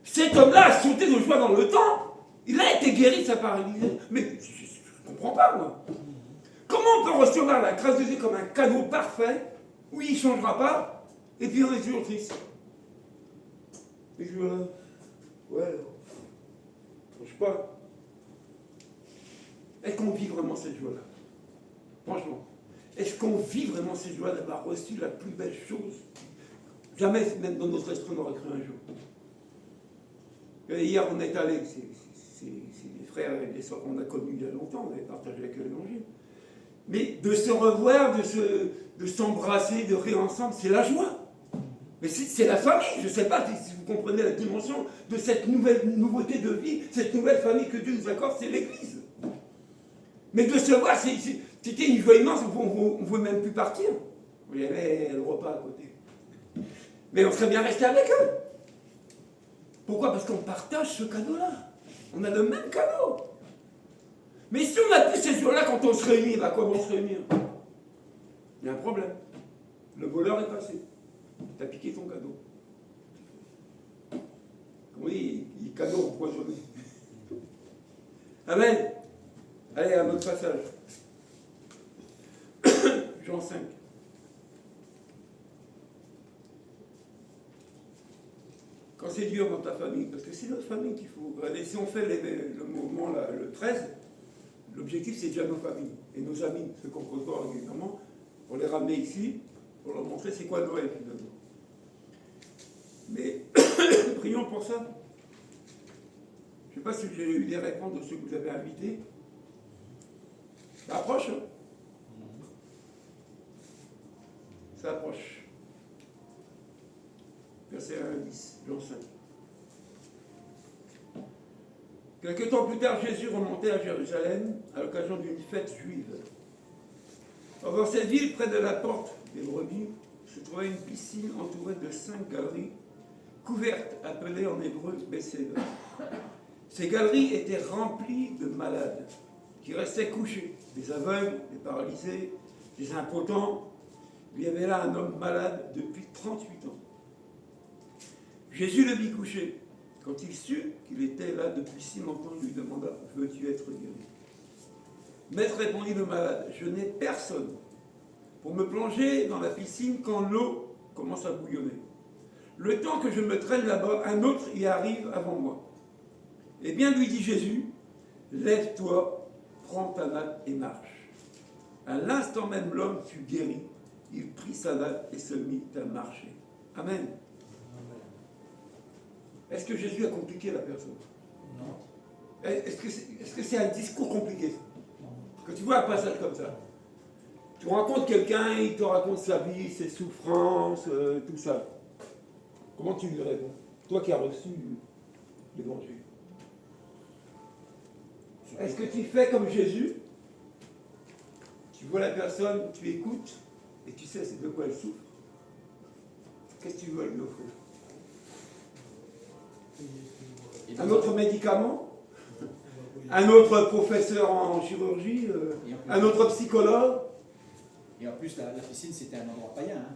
Cet homme-là a sauté de joie dans le temps. Il a été guéri de sa paralysie. Mais je ne comprends pas, moi. Comment on peut recevoir la grâce de Dieu comme un cadeau parfait, où il ne changera pas, et puis on est toujours triste. Et je ouais, je sais pas. Est-ce qu'on vit vraiment cette joie-là? Franchement. Est-ce qu'on vit vraiment cette joie d'avoir reçu la plus belle chose? Jamais, même dans notre esprit, on aurait cru un jour. Et hier, on est allé, c'est des frères et des soeurs qu'on a connus il y a longtemps, on avait partagé avec eux l'évangile. Mais de se revoir, de s'embrasser, de rire ensemble, c'est la joie. Mais c'est la famille, je ne sais pas si vous comprenez la dimension de cette nouveauté de vie, cette nouvelle famille que Dieu nous accorde, c'est l'Église. Mais de se voir, c'était une joie immense, on ne pouvait même plus partir. Il y avait le repas à côté. Mais on serait bien resté avec eux. Pourquoi? Parce qu'on partage ce cadeau-là. On a le même cadeau. Mais si on n'a plus ces jours-là, quand on se réunit, à quoi vont se réunir? Il y a un problème. Le voleur est passé. Tu as piqué ton cadeau. Oui, il est cadeau empoisonné. Amen. Allez, à notre passage. Jean 5. Quand c'est dur dans ta famille, parce que c'est notre famille qu'il faut. Allez, si on fait le mouvement là, le 13, l'objectif c'est déjà nos familles et nos amis, ceux qu'on côtoie régulièrement, pour les ramener ici, pour leur montrer c'est quoi Noël finalement. Mais prions pour ça. Je ne sais pas si j'ai eu des réponses de ceux que vous avez invités. Ça approche, hein? Ça approche. Verset 1 à 10, Jean 5. Quelque temps plus tard, Jésus remontait à Jérusalem à l'occasion d'une fête juive. Or, dans cette ville, près de la porte des brebis, se trouvait une piscine entourée de 5 galeries couvertes, appelées en hébreu Bethséda. Ces galeries étaient remplies de malades qui restaient couchés, des aveugles, des paralysés, des impotents. Il y avait là un homme malade depuis 38 ans. Jésus le vit couché. Quand il sut qu'il était là depuis si longtemps, il lui demanda « Veux-tu être guéri ?» Maître, répondit le malade, « Je n'ai personne pour me plonger dans la piscine quand l'eau commence à bouillonner. Le temps que je me traîne là-bas, un autre y arrive avant moi. Eh bien, lui dit Jésus, « Lève-toi, prends ta natte et marche. » À l'instant même, l'homme fut guéri. Il prit sa natte et se mit à marcher. Amen. Est-ce que Jésus a compliqué la personne? Non. Est-ce que c'est un discours compliqué? Quand tu vois un passage comme ça, tu rencontres quelqu'un, il te raconte sa vie, ses souffrances, tout ça. Comment tu lui réponds? Toi qui as reçu l'évangile. Est-ce que tu fais comme Jésus? Tu vois la personne, tu écoutes, et tu sais de quoi elle souffre. Qu'est-ce que tu veux lui offrir? Un autre médicament? Un autre professeur en chirurgie? Un autre psychologue? Et en plus, la piscine, c'était un endroit païen. Hein.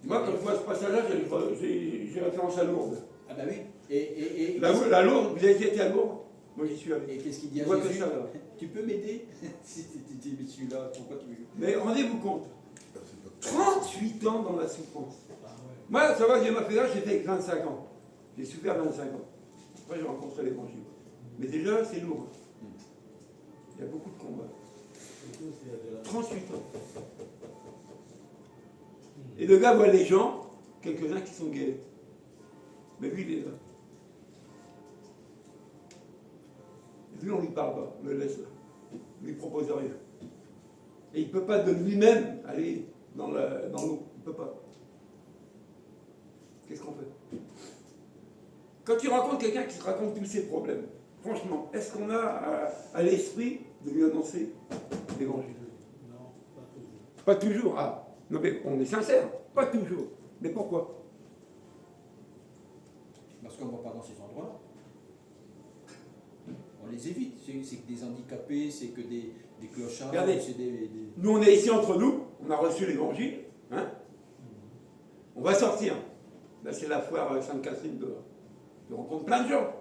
Moi, quand je vois ce passage-là, j'ai référence à Lourdes. Ah bah oui. Et La Lourdes, vous avez été à Lourdes? Moi, j'y suis allé. Et qu'est-ce qu'il dit à Je vois que Jésus? ça, là. Tu peux m'aider? Si tu es celui-là, pourquoi tu veux? Mais rendez-vous compte, 38 ans dans la souffrance. Ah ouais. Moi, ça va, Dieu m'a fait là, j'ai fait 25 ans. J'ai souffert 25 ans. Après, j'ai rencontré l'évangile. Mais déjà, c'est lourd. Il y a beaucoup de combats. 38 ans. Et le gars voit les gens, quelques-uns qui sont gays. Mais lui, il est là. Et lui, on ne lui parle pas, on le laisse là. On ne lui propose rien. Et il ne peut pas de lui-même aller dans l'eau. Il ne peut pas. Qu'est-ce qu'on fait? Quand tu rencontres quelqu'un qui te raconte tous ses problèmes, franchement, est-ce qu'on a à l'esprit de lui annoncer l'évangile? Non, pas toujours. Pas toujours. Ah, non mais on est sincère. Pas toujours. Mais pourquoi? Parce qu'on ne va pas dans ces endroits-là. On les évite. C'est que des handicapés, c'est que des clochards. Regardez. C'est Nous, on est ici entre nous. On a reçu l'évangile. Hein? On va sortir. Là, c'est la foire Sainte-Catherine dehors. Tu rencontres plein de gens.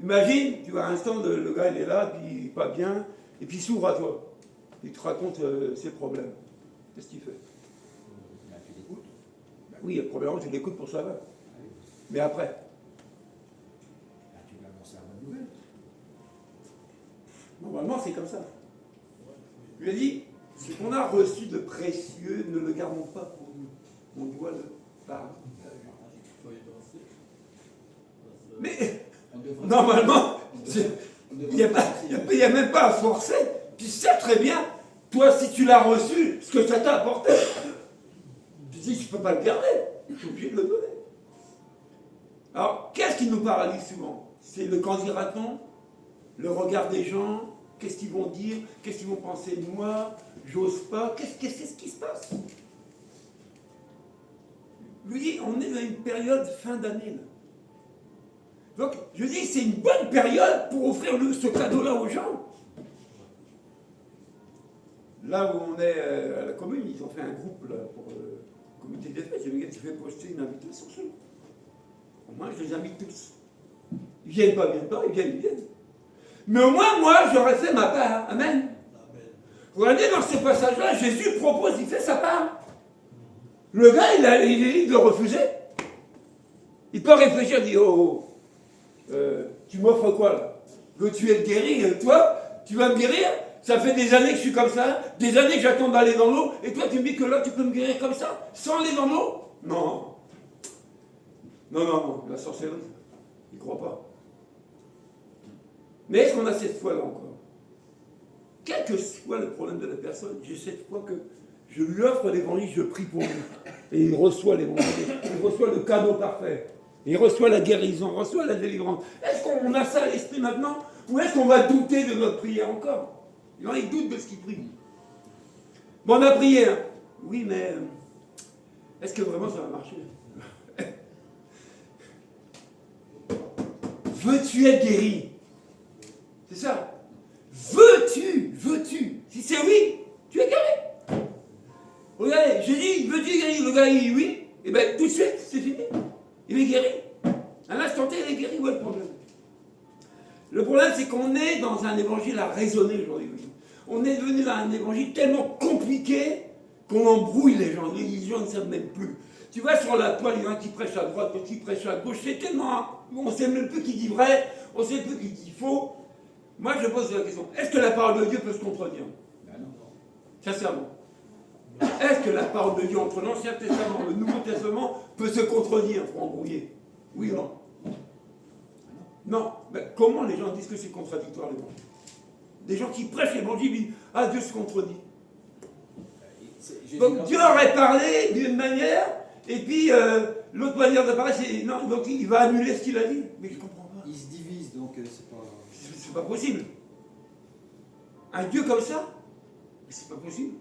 Imagine, tu vois, un stand, le gars, il est là, puis il est pas bien, et puis il s'ouvre à toi. Il te raconte ses problèmes. Qu'est-ce qu'il fait? Ben, tu l'écoutes. Ben oui, probablement, tu l'écoutes pour ça. Mais après, Ben, tu lui annonces la bonne nouvelle. normalement, c'est comme ça. Je lui ai dit, ce qu'on a reçu de précieux, ne le gardons pas pour nous. On doit le partager. Faut y penser. Mais On devrait- normalement, on c'est- devrait- on devrait il n'y a même pas à forcer. Tu sais très bien, toi, si tu l'as reçu, ce que ça t'a apporté, tu dis, je ne peux pas le garder. Je suis obligé de le donner. Alors, qu'est-ce qui nous paralyse souvent? C'est le qu'en dira-t-on, le regard des gens, qu'est-ce qu'ils vont dire, qu'est-ce qu'ils vont penser de moi, j'ose pas, qu'est-ce qui se passe? Je lui dis, on est dans une période fin d'année, là. Donc, je dis, c'est une bonne période pour offrir ce cadeau-là aux gens. Là où on est à la commune, ils ont fait un groupe là, pour le comité des fêtes. J'ai le gars qui fait poster une invitation sur eux. Au moins, je les invite tous. Ils viennent pas, ils viennent. Mais au moins, moi, j'aurais fait ma part. Amen. Amen. Regardez dans ce passage-là, Jésus propose, il fait sa part. Le gars, il est libre de le refuser. Il peut réfléchir, il dit, tu m'offres quoi là? Veux-tu être guéri? Toi, tu vas me guérir? Ça fait des années que je suis comme ça, des années que j'attends d'aller dans l'eau, et toi tu me dis que là tu peux me guérir comme ça, sans aller dans l'eau? Non. Non, la sorcellerie, il ne croit pas. Mais est-ce qu'on a cette foi-là encore? Quel que soit le problème de la personne, j'ai cette foi que je lui offre l'évangile, je prie pour lui. Et il reçoit l'évangile, il reçoit le cadeau parfait. Il reçoit la guérison, reçoit la délivrance. Est-ce qu'on a ça à l'esprit maintenant? Ou est-ce qu'on va douter de notre prière encore? Il y en a qui doutent de ce qu'il prie. Bon, on a prié. Hein. Oui, mais est-ce que vraiment ça va marcher? Veux-tu être guéri? C'est ça. Veux-tu? Si c'est oui, tu es guéri. Regardez, j'ai dit, veux-tu guérir? Le gars, il dit oui. Et bien, tout de suite, c'est fini. Il est guéri. À l'instant T, il est guéri. Où est le problème? Le problème, c'est qu'on est dans un évangile à raisonner aujourd'hui. On est devenu dans un évangile tellement compliqué qu'on embrouille les gens. Les gens ne savent même plus. Tu vois, sur la toile, il y en a qui prêchent à droite, qui prêchent à gauche. C'est tellement... On ne sait même plus qui dit vrai, on ne sait plus qui dit faux. Moi, je pose la question. Est-ce que la parole de Dieu peut se contredire? Ben non. Sincèrement. Est-ce que la parole de Dieu entre l'Ancien Testament et le Nouveau Testament peut se contredire pour embrouiller? Oui ou non? Non. Mais comment les gens disent que c'est contradictoire l'évangile? Des gens qui prêchent l'évangile disent « Ah, Dieu se contredit ». Donc Dieu aurait parlé d'une manière, et puis l'autre manière de parler, c'est... Non, donc il va annuler ce qu'il a dit. Mais je ne comprends pas. Ils se divisent, donc c'est pas... C'est pas possible. Un Dieu comme ça? C'est pas possible.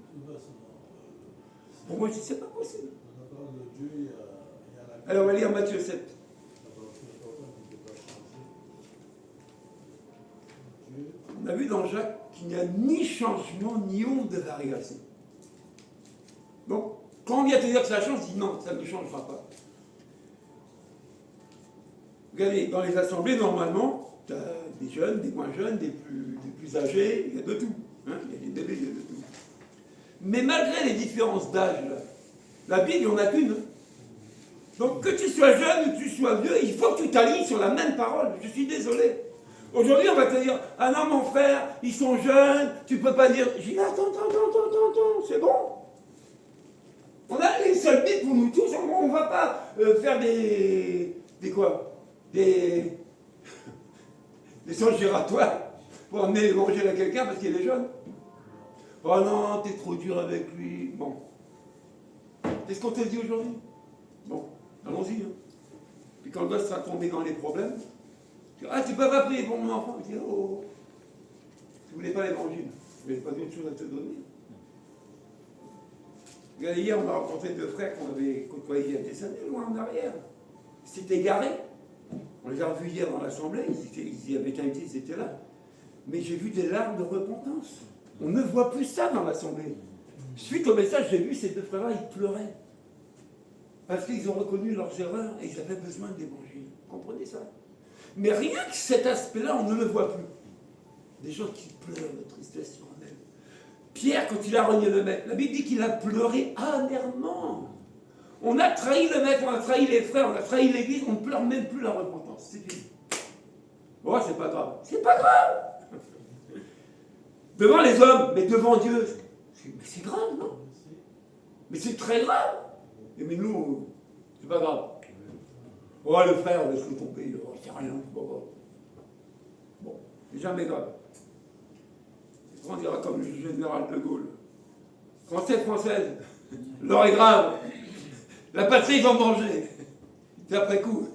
Pour moi, c'est pas possible. Dans la parole de Dieu, il y a la... Alors, on va lire Matthieu 7. La parole plus importante qui ne peut pas changer. Dieu, On a vu dans Jacques qu'il n'y a ni changement, ni onde de variation. Donc, quand on vient te dire que ça change, dis non, ça ne changera pas. Regardez, dans les assemblées, normalement, tu as des jeunes, des moins jeunes, des plus âgés, il y a de tout. Hein, il y a des bébés, il y a de tout. Mais malgré les différences d'âge, la Bible, il n'y en a qu'une. Donc, que tu sois jeune ou que tu sois vieux, il faut que tu t'alignes sur la même parole. Je suis désolé. Aujourd'hui, on va te dire, ah non, mon frère, ils sont jeunes, tu peux pas dire. J'ai dit, attends, c'est bon. On a les seuls bits pour nous tous, on ne va pas faire des quoi? Des songes giratoires pour emmener l'évangile à quelqu'un parce qu'il est jeune. Oh non, t'es trop dur avec lui. Bon. Qu'est-ce qu'on te dit aujourd'hui? Bon, allons-y. Hein. Puis quand le gosse sera tombé dans les problèmes, tu dis, ah, tu peux pas prier pour mon enfant. Je dis, oh, tu voulais pas l'évangile, je n'avais pas d'autre chose à te donner. Regardez, hier, on a rencontré deux frères qu'on avait côtoyés il y a des années, loin en arrière. Ils s'étaient garés. On les a revus hier dans l'assemblée, ils y avaient invité, ils étaient là. Mais j'ai vu des larmes de repentance. On ne voit plus ça dans l'assemblée. Suite au message, j'ai vu ces deux frères-là, ils pleuraient. Parce qu'ils ont reconnu leurs erreurs et ils avaient besoin de l'évangile. Vous comprenez ça? Mais rien que cet aspect-là, on ne le voit plus. Des gens qui pleurent de tristesse sur un même. Pierre, quand il a renié le maître, la Bible dit qu'il a pleuré amèrement. On a trahi le maître, on a trahi les frères, on a trahi l'église, on ne pleure même plus la repentance. C'est fini. Bon, c'est pas grave. C'est pas grave. Devant les hommes, mais devant Dieu, c'est grave, non? Mais c'est très grave. Mais nous, c'est pas grave. Oh, le frère, laisse-le tomber, oh, c'est rien. Bon, c'est jamais grave. On dira comme le général de Gaulle. Français, française, l'or est grave. La patrie, ils vont manger. C'est après coup.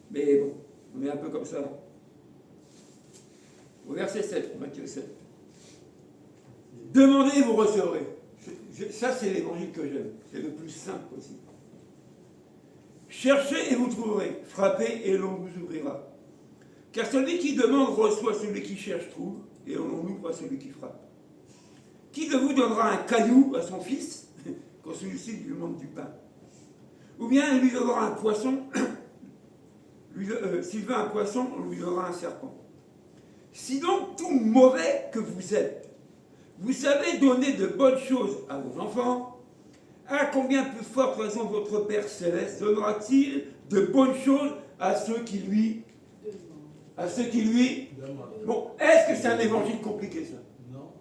Mais bon, on est un peu comme ça. Au verset 7, Matthieu 7. Demandez et vous recevrez. Ça, c'est l'évangile que j'aime. C'est le plus simple aussi. Cherchez et vous trouverez. Frappez et l'on vous ouvrira. Car celui qui demande reçoit, celui qui cherche trouve, et on ouvre à celui qui frappe. Qui de vous donnera un caillou à son fils quand celui-ci lui demande du pain? Ou bien il lui donnera un poisson, s'il veut un poisson, on lui donnera un serpent. Si donc tout mauvais que vous êtes, vous savez donner de bonnes choses à vos enfants, à combien plus forte raison votre Père Céleste donnera-t-il de bonnes choses à ceux qui lui... Bon, est-ce que c'est un évangile compliqué, ça? Non.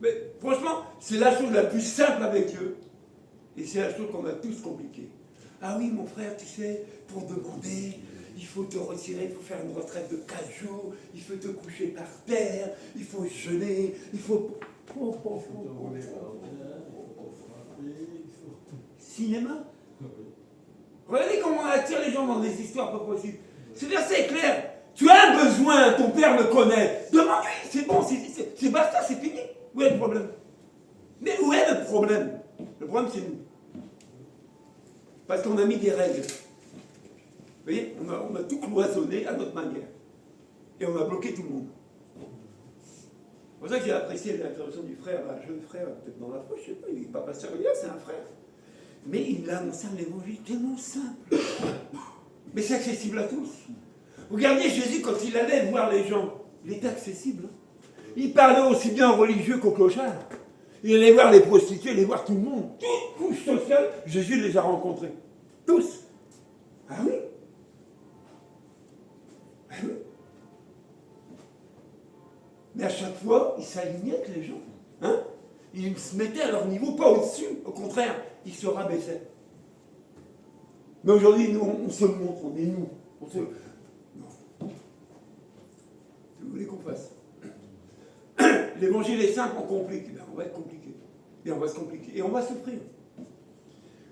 Mais franchement, c'est la chose la plus simple avec Dieu. Et c'est la chose qu'on a tous compliquée. Ah oui, mon frère, tu sais, pour demander, il faut te retirer, il faut faire une retraite de 4 jours, il faut te coucher par terre, il faut jeûner, il faut... Cinéma. Regardez comment on attire les gens dans des histoires pas possibles. Ce verset est clair. Tu as un besoin, ton père le connaît. Demande-lui, c'est bon, c'est basta, c'est fini. Où est le problème? Mais où est le problème? Le problème, c'est nous. Parce qu'on a mis des règles. Vous voyez, on a tout cloisonné à notre manière. Et on a bloqué tout le monde. C'est pour ça que j'ai apprécié l'intervention du frère, un jeune frère, peut-être dans la foi, je ne sais pas, il n'est pas pasteur, c'est un frère. Mais il a annoncé un évangile tellement simple. Mais c'est accessible à tous. Regardez Jésus quand il allait voir les gens. Il était accessible. Il parlait aussi bien aux religieux qu'aux clochards. Il allait voir les prostituées, il allait voir tout le monde. Toute couche sociale, Jésus les a rencontrés. Tous. Ah oui. Ah oui. Mais à chaque fois, il s'alignait avec les gens. Hein? Il se mettait à leur niveau, pas au-dessus. Au contraire, il se rabaissait. Mais aujourd'hui, nous, on se montre, on est nous. On se... Non. Vous voulez qu'on fasse? L'évangile est simple, on complique. Ben, on va être compliqué. Et on va se compliquer. Et on va souffrir. Vous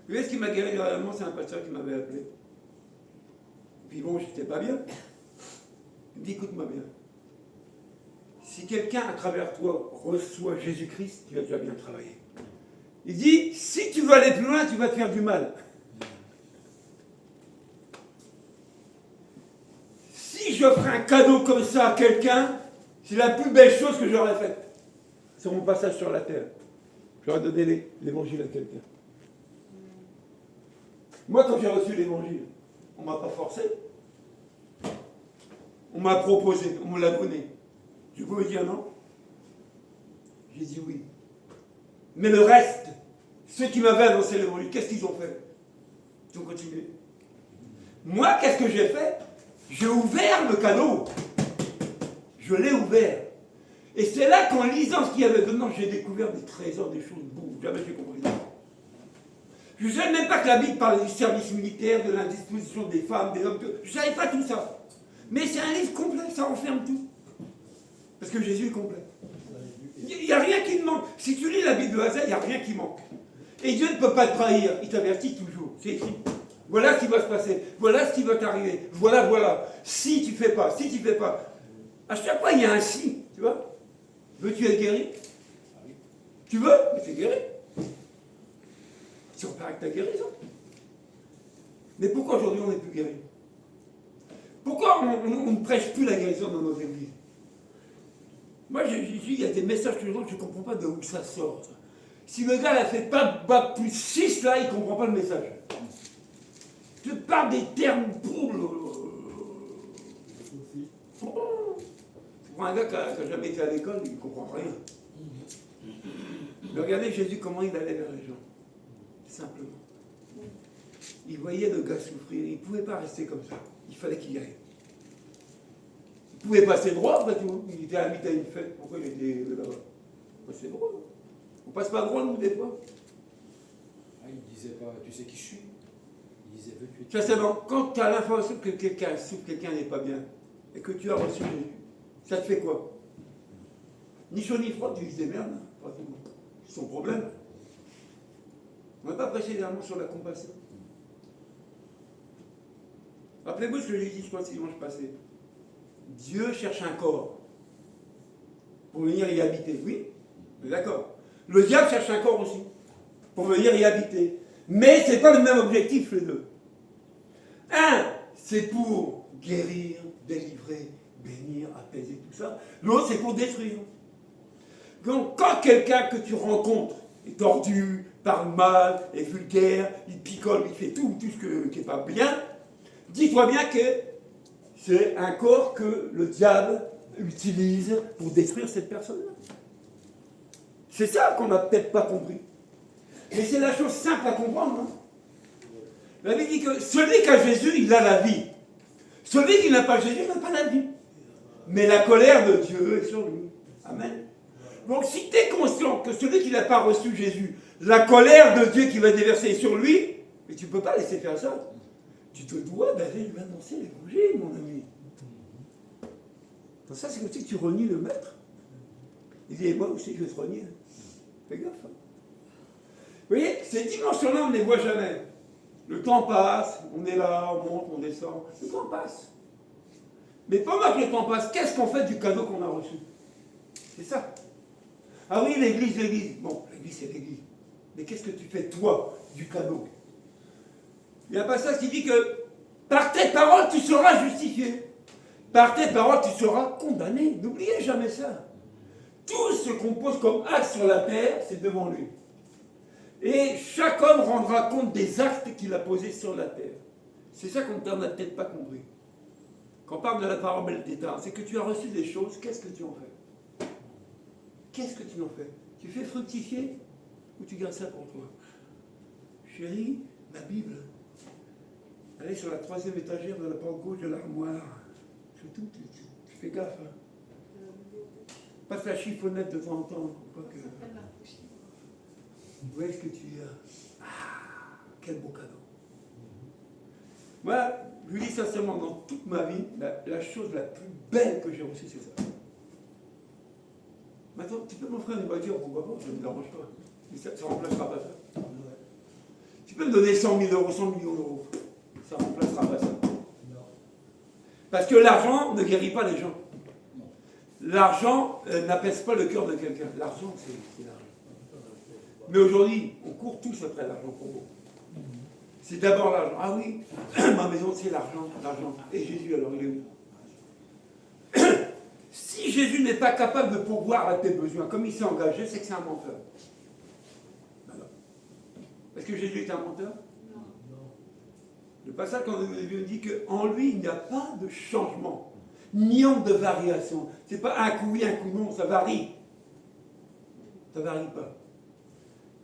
voyez ce qui m'a guéri réellement, c'est un pasteur qui m'avait appelé. Puis bon, j'étais pas bien. Il me dit, écoute-moi bien. Si quelqu'un à travers toi reçoit Jésus-Christ, tu as déjà bien travaillé. Il dit, si tu veux aller plus loin, tu vas te faire du mal. Si j'offre un cadeau comme ça à quelqu'un, c'est la plus belle chose que j'aurais faite. C'est mon passage sur la terre. J'aurais donné l'évangile à quelqu'un. Moi, quand j'ai reçu l'évangile, on ne m'a pas forcé. On m'a proposé, on me l'a donné. Je pouvais dire non. J'ai dit oui. Mais le reste, ceux qui m'avaient annoncé l'évangile, qu'est-ce qu'ils ont fait? Ils ont continué. Moi, qu'est-ce que j'ai fait? J'ai ouvert le cadeau. Je l'ai ouvert. Et c'est là qu'en lisant ce qu'il y avait dedans, j'ai découvert des trésors, des choses beaux. Jamais j'ai compris. Je ne savais même pas que la Bible parlait du service militaire, de l'indisposition des femmes, des hommes. Je ne savais pas tout ça. Mais c'est un livre complet, ça enferme tout. Parce que Jésus est complet. Il n'y a rien qui manque. Si tu lis la Bible de hasard, il n'y a rien qui manque. Et Dieu ne peut pas te trahir. Il t'avertit toujours. C'est écrit. Voilà ce qui va se passer. Voilà ce qui va t'arriver. Voilà, voilà. Si tu ne fais pas, si tu ne fais pas. À chaque fois, il y a un si. Tu vois? Veux-tu être guéri? Tu veux? Mais tu es guéri. Si on paraît que tu as guérison. Mais pourquoi aujourd'hui on n'est plus guéri? Pourquoi on ne prêche plus la guérison dans nos églises? Moi, il y a des messages que je ne comprends pas de où ça sort. Ça. Si le gars n'a fait pas bac plus 6, là, il ne comprend pas le message. Tu parles des termes pour un gars qui n'a jamais été à l'école, il ne comprend rien. Mais regardez Jésus, comment il allait vers les gens. Simplement. Il voyait le gars souffrir, il ne pouvait pas rester comme ça. Il fallait qu'il y aille. Il pouvait passer droit, après tout. Il était invité à une fête. Pourquoi il était là-bas? Passer droit. On passe pas droit, nous, des fois. Ah, il disait pas, tu sais qui je suis? Il disait, veux-tu être... Ça, c'est bon. Quand tu as l'information que quelqu'un souffre, quelqu'un n'est pas bien, et que tu as reçu Jésus, ça te fait quoi? Ni chaud ni froid, tu dis des merdes. C'est son problème. On n'a pas prêché dernièrement sur la compassion. Rappelez-vous ce que j'ai dit, je crois, dimanche passé. Dieu cherche un corps pour venir y habiter. Oui, d'accord. Le diable cherche un corps aussi pour venir y habiter. Mais ce n'est pas le même objectif, les deux. Un, c'est pour guérir, délivrer, bénir, apaiser, tout ça. L'autre, c'est pour détruire. Donc, quand quelqu'un que tu rencontres est tordu, parle mal, est vulgaire, il picole, il fait tout ce qui n'est pas bien, dis-toi bien que c'est un corps que le diable utilise pour détruire cette personne-là. C'est ça qu'on n'a peut-être pas compris. Mais c'est la chose simple à comprendre. Hein. La Bible dit que celui qui a Jésus, il a la vie. Celui qui n'a pas Jésus n'a pas la vie. Mais la colère de Dieu est sur lui. Amen. Donc si tu es conscient que celui qui n'a pas reçu Jésus, la colère de Dieu qui va déverser sur lui, mais tu ne peux pas laisser faire ça. Tu te dois d'aller lui annoncer l'évangile, mon ami. Donc ça, c'est comme si tu renies le maître. Il dit, et moi aussi, je vais te renier. Fais gaffe. Hein. Vous voyez, ces dimensions-là, on ne les voit jamais. Le temps passe, on est là, on monte, on descend. Le temps passe. Mais pendant que le temps passe, qu'est-ce qu'on fait du cadeau qu'on a reçu? C'est ça. Ah oui, l'église, l'église. Bon, l'église, c'est l'église. Mais qu'est-ce que tu fais, toi, du cadeau? Il y a un passage qui dit que par tes paroles, tu seras justifié. Par tes paroles, tu seras condamné. N'oubliez jamais ça. Tout ce qu'on pose comme acte sur la terre, c'est devant lui. Et chaque homme rendra compte des actes qu'il a posés sur la terre. C'est ça qu'on n'a peut-être pas compris. Quand on parle de la parabole d'État, c'est que tu as reçu des choses, qu'est-ce que tu en fais? Qu'est-ce que tu en fais? Tu fais fructifier ou tu gardes ça pour toi? Chérie, la Bible. Elle est sur la 3e étagère de la porte gauche de l'armoire. Surtout, tu fais gaffe. Hein. Passe la chiffonnette de temps en temps. Pas que... Où est-ce que tu es? Ah, quel beau cadeau. Moi, je dis sincèrement, dans toute ma vie, la chose la plus belle que j'ai reçue, c'est ça. Maintenant, tu peux m'offrir une voiture, pourquoi pas? Ça ne me dérange pas. Mais ça ne remplacera pas ça. Tu peux me donner 100 000 euros, 100 millions d'euros. Ça ne remplacera pas ça. Parce que l'argent ne guérit pas les gens. L'argent n'apaise pas le cœur de quelqu'un. L'argent, c'est l'argent. Mais aujourd'hui, on court tous après l'argent pour vous. C'est d'abord l'argent. Ah oui, ma maison, c'est l'argent, l'argent. Et Jésus, alors, il est où? Si Jésus n'est pas capable de pourvoir à tes besoins, comme il s'est engagé, c'est que c'est un menteur. Alors, est-ce que Jésus est un menteur? Non. Le passage quand Dieu dit qu'en lui, il n'y a pas de changement, ni de variation. Ce n'est pas un coup oui, un coup non, ça varie. Ça ne varie pas.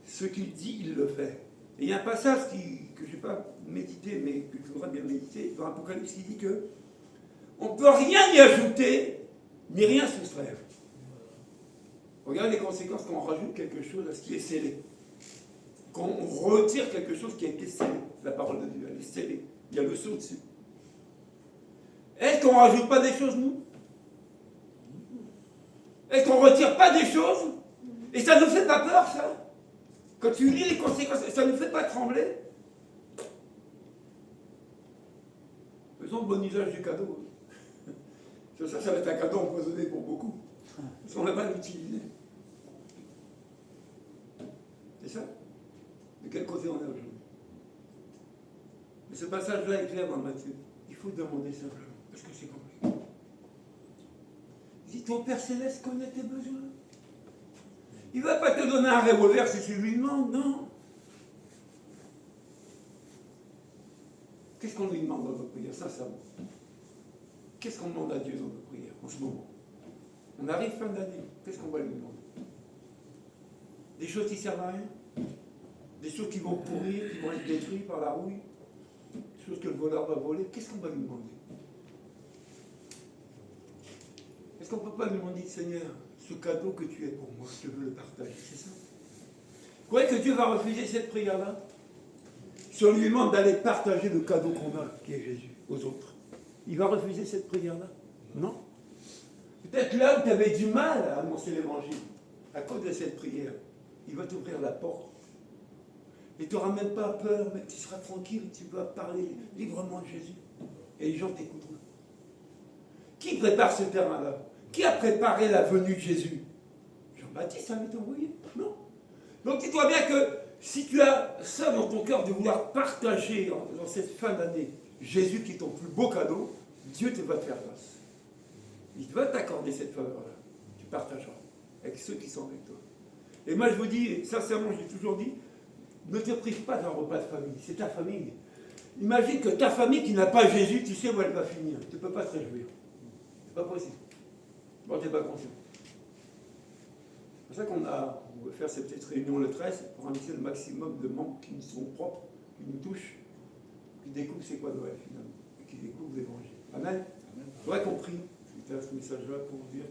Ce qu'il dit, il le fait. Et il y a un passage que je n'ai pas médité, mais que je voudrais bien méditer, dans l'Apocalypse, qui dit que on ne peut rien y ajouter ni rien soustraire. Regarde les conséquences quand on rajoute quelque chose à ce qui est scellé. Quand on retire quelque chose qui a été scellé. La parole de Dieu, elle est scellée. Il y a le sceau dessus. Est-ce qu'on ne rajoute pas des choses, nous? Est-ce qu'on ne retire pas des choses? Et ça ne nous fait pas peur, ça? Quand tu lis les conséquences, ça ne nous fait pas trembler? Faisons bon usage du cadeau. Ça va être un cadeau empoisonné pour beaucoup. Parce qu'on l'a mal utilisé. C'est ça? De quel côté on est aujourd'hui? Mais ce passage-là est clair dans Matthieu. Il faut demander simplement. Parce que c'est compliqué. Il dit, ton Père Céleste connaît tes besoins. Il ne va pas te donner un revolver si tu lui demandes, non. Qu'est-ce qu'on lui demande dans notre prière, sincèrement? Qu'est-ce qu'on demande à Dieu dans notre prière en ce moment? On arrive fin d'année, qu'est-ce qu'on va lui demander? Des choses qui ne servent à rien? Des choses qui vont pourrir, qui vont être détruites par la rouille? Des choses que le voleur va voler? Qu'est-ce qu'on va lui demander? Est-ce qu'on ne peut pas lui demander, Seigneur, ce cadeau que tu es pour moi, je veux le partager, c'est ça? Vous croyez que Dieu va refuser cette prière-là? Si on lui demande d'aller partager le cadeau qu'on a, qui est Jésus, aux autres, il va refuser cette prière-là? Non. Peut-être là où tu avais du mal à annoncer l'évangile, à cause de cette prière, il va t'ouvrir la porte. Et tu n'auras même pas peur, mais tu seras tranquille, tu vas parler librement de Jésus. Et les gens t'écouteront. Qui prépare ce terrain-là? Qui a préparé la venue de Jésus? Jean-Baptiste avait envoyé? Non. Donc dis-toi bien que si tu as ça dans ton cœur de vouloir partager dans cette fin d'année Jésus qui est ton plus beau cadeau, Dieu te va te faire grâce. Il va t'accorder cette faveur-là. Tu partageras avec ceux qui sont avec toi. Et moi je vous dis, sincèrement, je l'ai toujours dit, ne te prive pas d'un repas de famille, c'est ta famille. Imagine que ta famille qui n'a pas Jésus, tu sais où elle va finir. Tu ne peux pas te réjouir. C'est pas possible. Bon, tu n'es pas conscient. C'est pour ça qu'on va faire cette petite réunion le 13 pour inviter le maximum de membres qui nous sont propres, qui nous touchent, qui découvrent c'est quoi Noël finalement, et qui découvrent l'Évangile. Amen. Vous aurez compris, je vais faire ce message-là pour vous dire,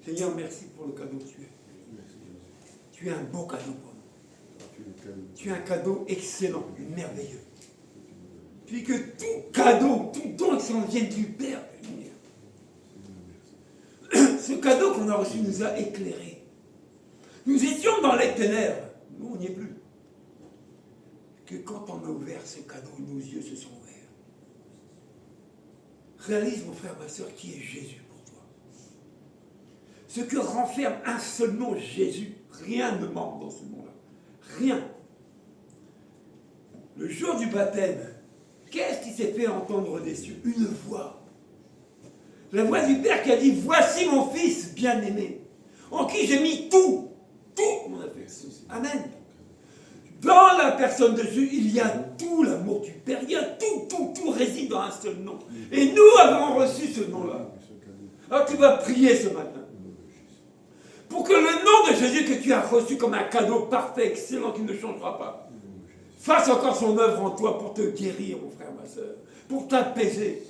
Seigneur, merci pour le cadeau que tu es. Tu es un beau cadeau pour nous. Tu es un cadeau excellent, merveilleux. Puis que tout cadeau, tout don excellent vienne du Père de lumière. Ce cadeau qu'on a reçu nous a éclairés. Nous étions dans les ténèbres. Nous, on n'y est plus. Que quand on a ouvert ce cadeau, nos yeux se sont ouverts. Réalise, mon frère, ma soeur, qui est Jésus pour toi. Ce que renferme un seul nom, Jésus. Rien ne manque dans ce nom-là. Rien. Le jour du baptême, qu'est-ce qui s'est fait entendre des cieux? Une voix. La voix du Père qui a dit, voici mon Fils bien-aimé, en qui j'ai mis tout mon affection. Amen. Dans la personne de Jésus, il y a tout l'amour du Père, il y a tout réside dans un seul nom. Et nous avons reçu ce nom-là. Alors tu vas prier ce matin. Pour que le nom de Jésus que tu as reçu comme un cadeau parfait, excellent, qui ne changera pas, fasse encore son œuvre en toi pour te guérir, mon frère, ma soeur, pour t'apaiser,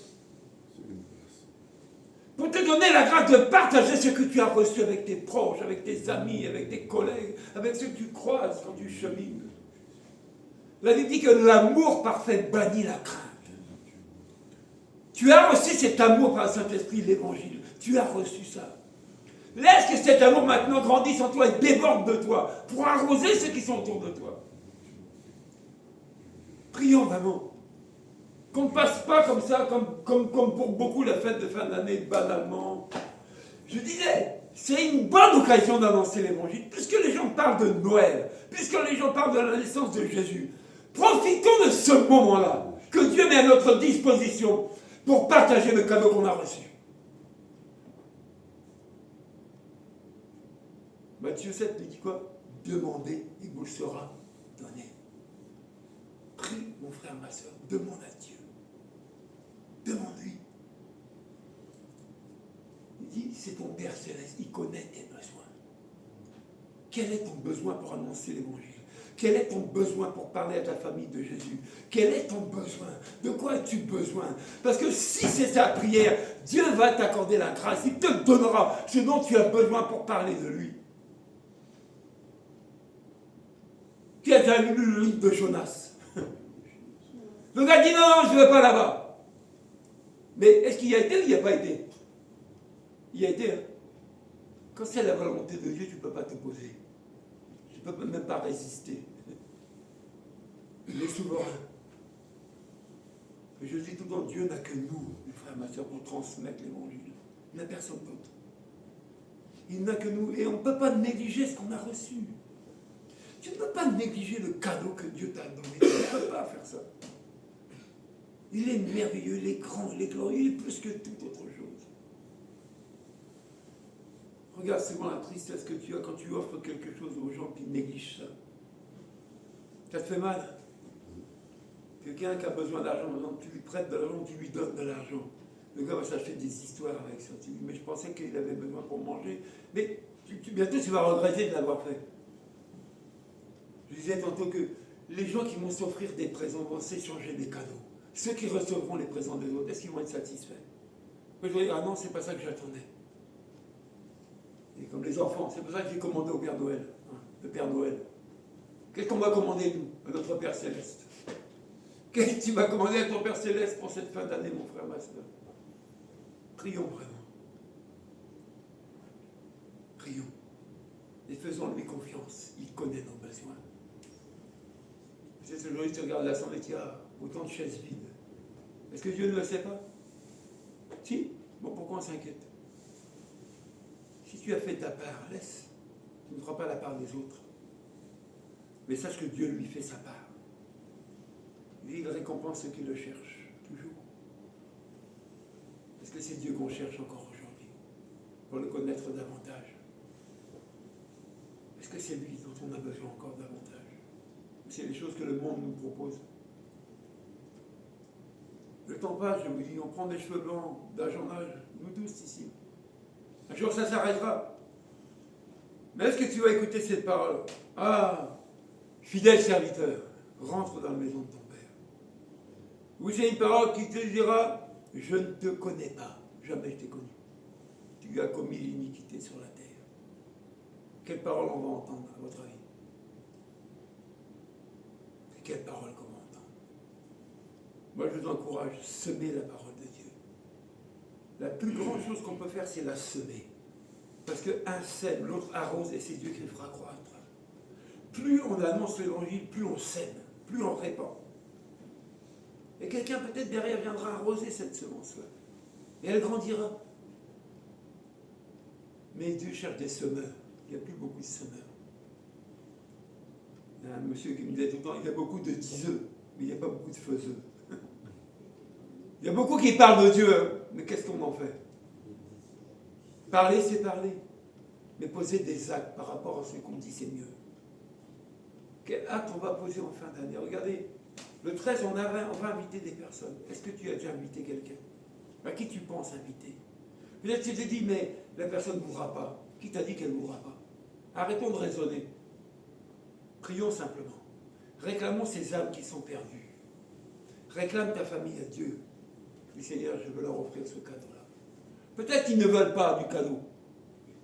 pour te donner la grâce de partager ce que tu as reçu avec tes proches, avec tes amis, avec tes collègues, avec ceux que tu croises quand tu chemines. La Bible dit que l'amour parfait bannit la crainte. Tu as reçu cet amour par le Saint-Esprit, l'Évangile. Tu as reçu ça. Laisse que cet amour maintenant grandisse en toi et déborde de toi pour arroser ceux qui sont autour de toi. Prions vraiment. Qu'on ne passe pas comme ça, comme pour beaucoup la fête de fin d'année, banalement. Je disais, c'est une bonne occasion d'annoncer l'Évangile, puisque les gens parlent de Noël, puisque les gens parlent de la naissance de Jésus. Profitons de ce moment-là, que Dieu met à notre disposition pour partager le cadeau qu'on a reçu. Matthieu 7 nous dit quoi? Demandez et vous le sera donné. Prie, mon frère, ma soeur, demande à Dieu. Demande-lui. Il dit, c'est ton Père Céleste, il connaît tes besoins. Quel est ton besoin pour annoncer l'Évangile? Quel est ton besoin pour parler à ta famille de Jésus? Quel est ton besoin? De quoi as-tu besoin? Parce que si c'est ta prière, Dieu va t'accorder la grâce, il te donnera ce dont tu as besoin pour parler de lui. Qui a déjà lu le livre de Jonas? Le gars dit non, je ne vais pas là-bas. Mais est-ce qu'il y a été ou il n'y a pas été? Il y a été. Hein. Quand c'est la volonté de Dieu, tu ne peux pas t'opposer. Tu ne peux même pas résister. Il est souverain. Je dis tout le temps, Dieu n'a que nous, mes frères et ma soeur, pour transmettre l'évangile. Il n'a personne d'autre. Il n'a que nous. Et on ne peut pas négliger ce qu'on a reçu. Tu ne peux pas négliger le cadeau que Dieu t'a donné. Tu ne peux pas faire ça. Il est merveilleux, il est grand, il est glorieux, il est plus que toute autre chose. Regarde souvent la tristesse que tu as quand tu offres quelque chose aux gens qui négligent ça. Ça te fait mal. Quelqu'un qui a besoin d'argent, tu lui prêtes de l'argent, tu lui donnes de l'argent. Le gars va s'acheter des histoires avec ça. Tu dis, mais je pensais qu'il avait besoin pour manger. Mais bientôt, tu vas regretter de l'avoir fait. Je disais tantôt que les gens qui vont s'offrir des présents vont s'échanger des cadeaux. Ceux qui recevront les présents des autres, est-ce qu'ils vont être satisfaits? Je vais dire, ah non, c'est pas ça que j'attendais. Et comme les enfants, c'est pour ça que j'ai commandé au Père Noël. Hein, le Père Noël. Qu'est-ce qu'on va commander, nous, à notre Père Céleste? Qu'est-ce que tu vas commander à ton Père Céleste pour cette fin d'année, mon frère, ma soeur? Prions vraiment. Prions. Et faisons-lui confiance. Il connaît nos besoins. C'est ce jour-là, tu regardes l'assemblée qui a autant de chaises vides. Est-ce que Dieu ne le sait pas? Si. Bon, pourquoi on s'inquiète? Si tu as fait ta part, laisse. Tu ne feras pas la part des autres. Mais sache que Dieu lui fait sa part. Il récompense ceux qui le cherchent, toujours. Est-ce que c'est Dieu qu'on cherche encore aujourd'hui, pour le connaître davantage? Est-ce que c'est lui dont on a besoin encore davantage? C'est les choses que le monde nous propose. Le temps passe, je vous dis, on prend des cheveux blancs d'âge en âge, nous tous ici. Un jour ça s'arrêtera. Mais est-ce que tu vas écouter cette parole? Ah, fidèle serviteur, rentre dans la maison de ton Père. Ou c'est une parole qui te dira, je ne te connais pas, jamais je t'ai connu. Tu as commis l'iniquité sur la terre. Quelle parole on va entendre, à votre avis? Quelle parole qu'on va entendre? Moi, je vous encourage, semez la parole de Dieu. La plus grande chose qu'on peut faire, c'est la semer. Parce qu'un sème, l'autre arrose, et c'est Dieu qui le fera croître. Plus on annonce l'évangile, plus on sème, plus on répand. Et quelqu'un peut-être derrière viendra arroser cette semence-là. Et elle grandira. Mais Dieu cherche des semeurs. Il n'y a plus beaucoup de semeurs. Il y a un monsieur qui me disait tout le temps, il y a beaucoup de diseux, mais il n'y a pas beaucoup de faiseux. Il y a beaucoup qui parlent de Dieu, hein, mais qu'est-ce qu'on en fait? Parler, c'est parler. Mais poser des actes par rapport à ce qu'on dit, c'est mieux. Quel acte on va poser en fin d'année? Regardez, le 13, on va inviter des personnes. Est-ce que tu as déjà invité quelqu'un? À qui tu penses inviter? Peut-être que tu te dis, mais la personne ne mourra pas. Qui t'a dit qu'elle ne mourra pas? Arrêtons de raisonner. Prions simplement. Réclamons ces âmes qui sont perdues. Réclame ta famille à Dieu. Dis, Seigneur, je veux leur offrir ce cadeau-là. Peut-être qu'ils ne veulent pas du cadeau.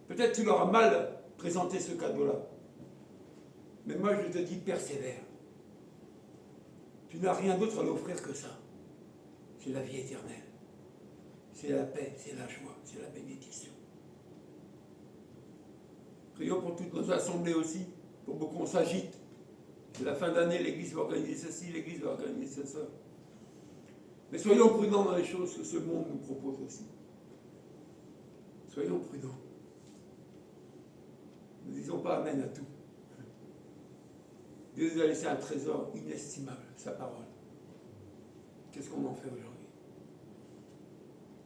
Peut-être que tu leur as mal présenté ce cadeau-là. Mais moi, je te dis, persévère. Tu n'as rien d'autre à l'offrir que ça. C'est la vie éternelle. C'est la paix, c'est la joie, c'est la bénédiction. Prions pour toutes nos assemblées aussi. Pour beaucoup, on s'agite. C'est la fin d'année, l'Église va organiser ceci, l'Église va organiser ça. Mais soyons prudents dans les choses que ce monde nous propose aussi. Soyons prudents. Ne disons pas amen à tout. Dieu nous a laissé un trésor inestimable, sa parole. Qu'est-ce qu'on en fait aujourd'hui?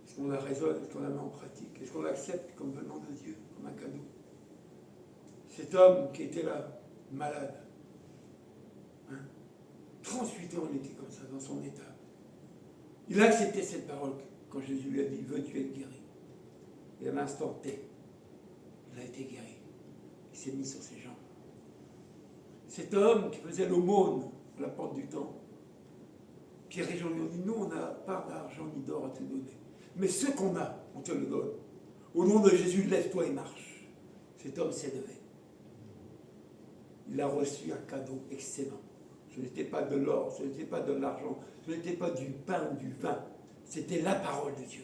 Est-ce qu'on la raisonne? Est-ce qu'on la met en pratique? Est-ce qu'on l'accepte comme venant de Dieu, comme un cadeau? Cet homme qui était là, malade, 38 ans, il était comme ça, dans son état. Il a accepté cette parole quand Jésus lui a dit, veux-tu être guéri? Et à l'instant T, il a été guéri. Il s'est mis sur ses jambes. Cet homme qui faisait l'aumône à la porte du temple, Pierre et Jean lui ont dit, nous, on n'a pas d'argent ni d'or à te donner. Mais ce qu'on a, on te le donne. Au nom de Jésus, lève-toi et marche. Cet homme s'est levé. Il a reçu un cadeau excellent. Ce n'était pas de l'or, ce n'était pas de l'argent, ce n'était pas du pain, du vin. C'était la parole de Dieu.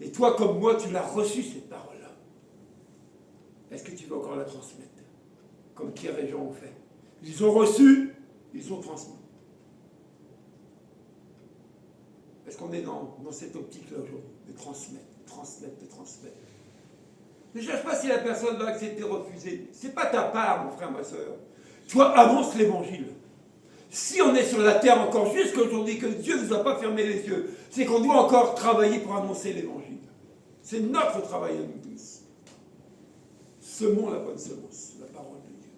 Et toi, comme moi, tu l'as reçue, cette parole-là. Est-ce que tu veux encore la transmettre? Comme Pierre et Jean ont fait. Ils ont reçu, ils ont transmis. Est-ce qu'on est dans cette optique-là aujourd'hui? De transmettre, de transmettre, de transmettre. Ne cherche pas si la personne va accepter, refuser. C'est pas ta part, mon frère, ma soeur. Toi, avance l'évangile. Si on est sur la terre encore jusqu'à aujourd'hui, que Dieu ne nous a pas fermé les yeux, c'est qu'on doit encore travailler pour annoncer l'évangile. C'est notre travail à nous tous. Semons la bonne semence, la parole de Dieu.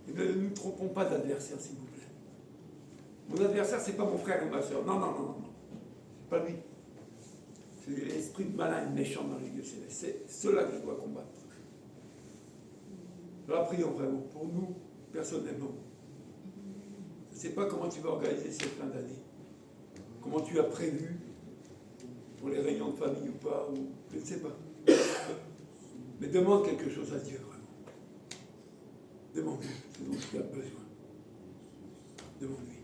Et ne nous trompons pas d'adversaire, s'il vous plaît. Mon adversaire, c'est pas mon frère et ma soeur. Non, non, non, non. C'est pas lui. C'est l'esprit malin et méchant dans les lieux célestes. C'est cela que je dois combattre. Alors prions vraiment pour nous, personnellement. Je ne sais pas comment tu vas organiser cette fin d'année. Comment tu as prévu pour les réunions de famille ou pas, ou je ne sais pas. Mais demande quelque chose à Dieu, vraiment. Demande-lui ce dont tu as besoin. Demande-lui.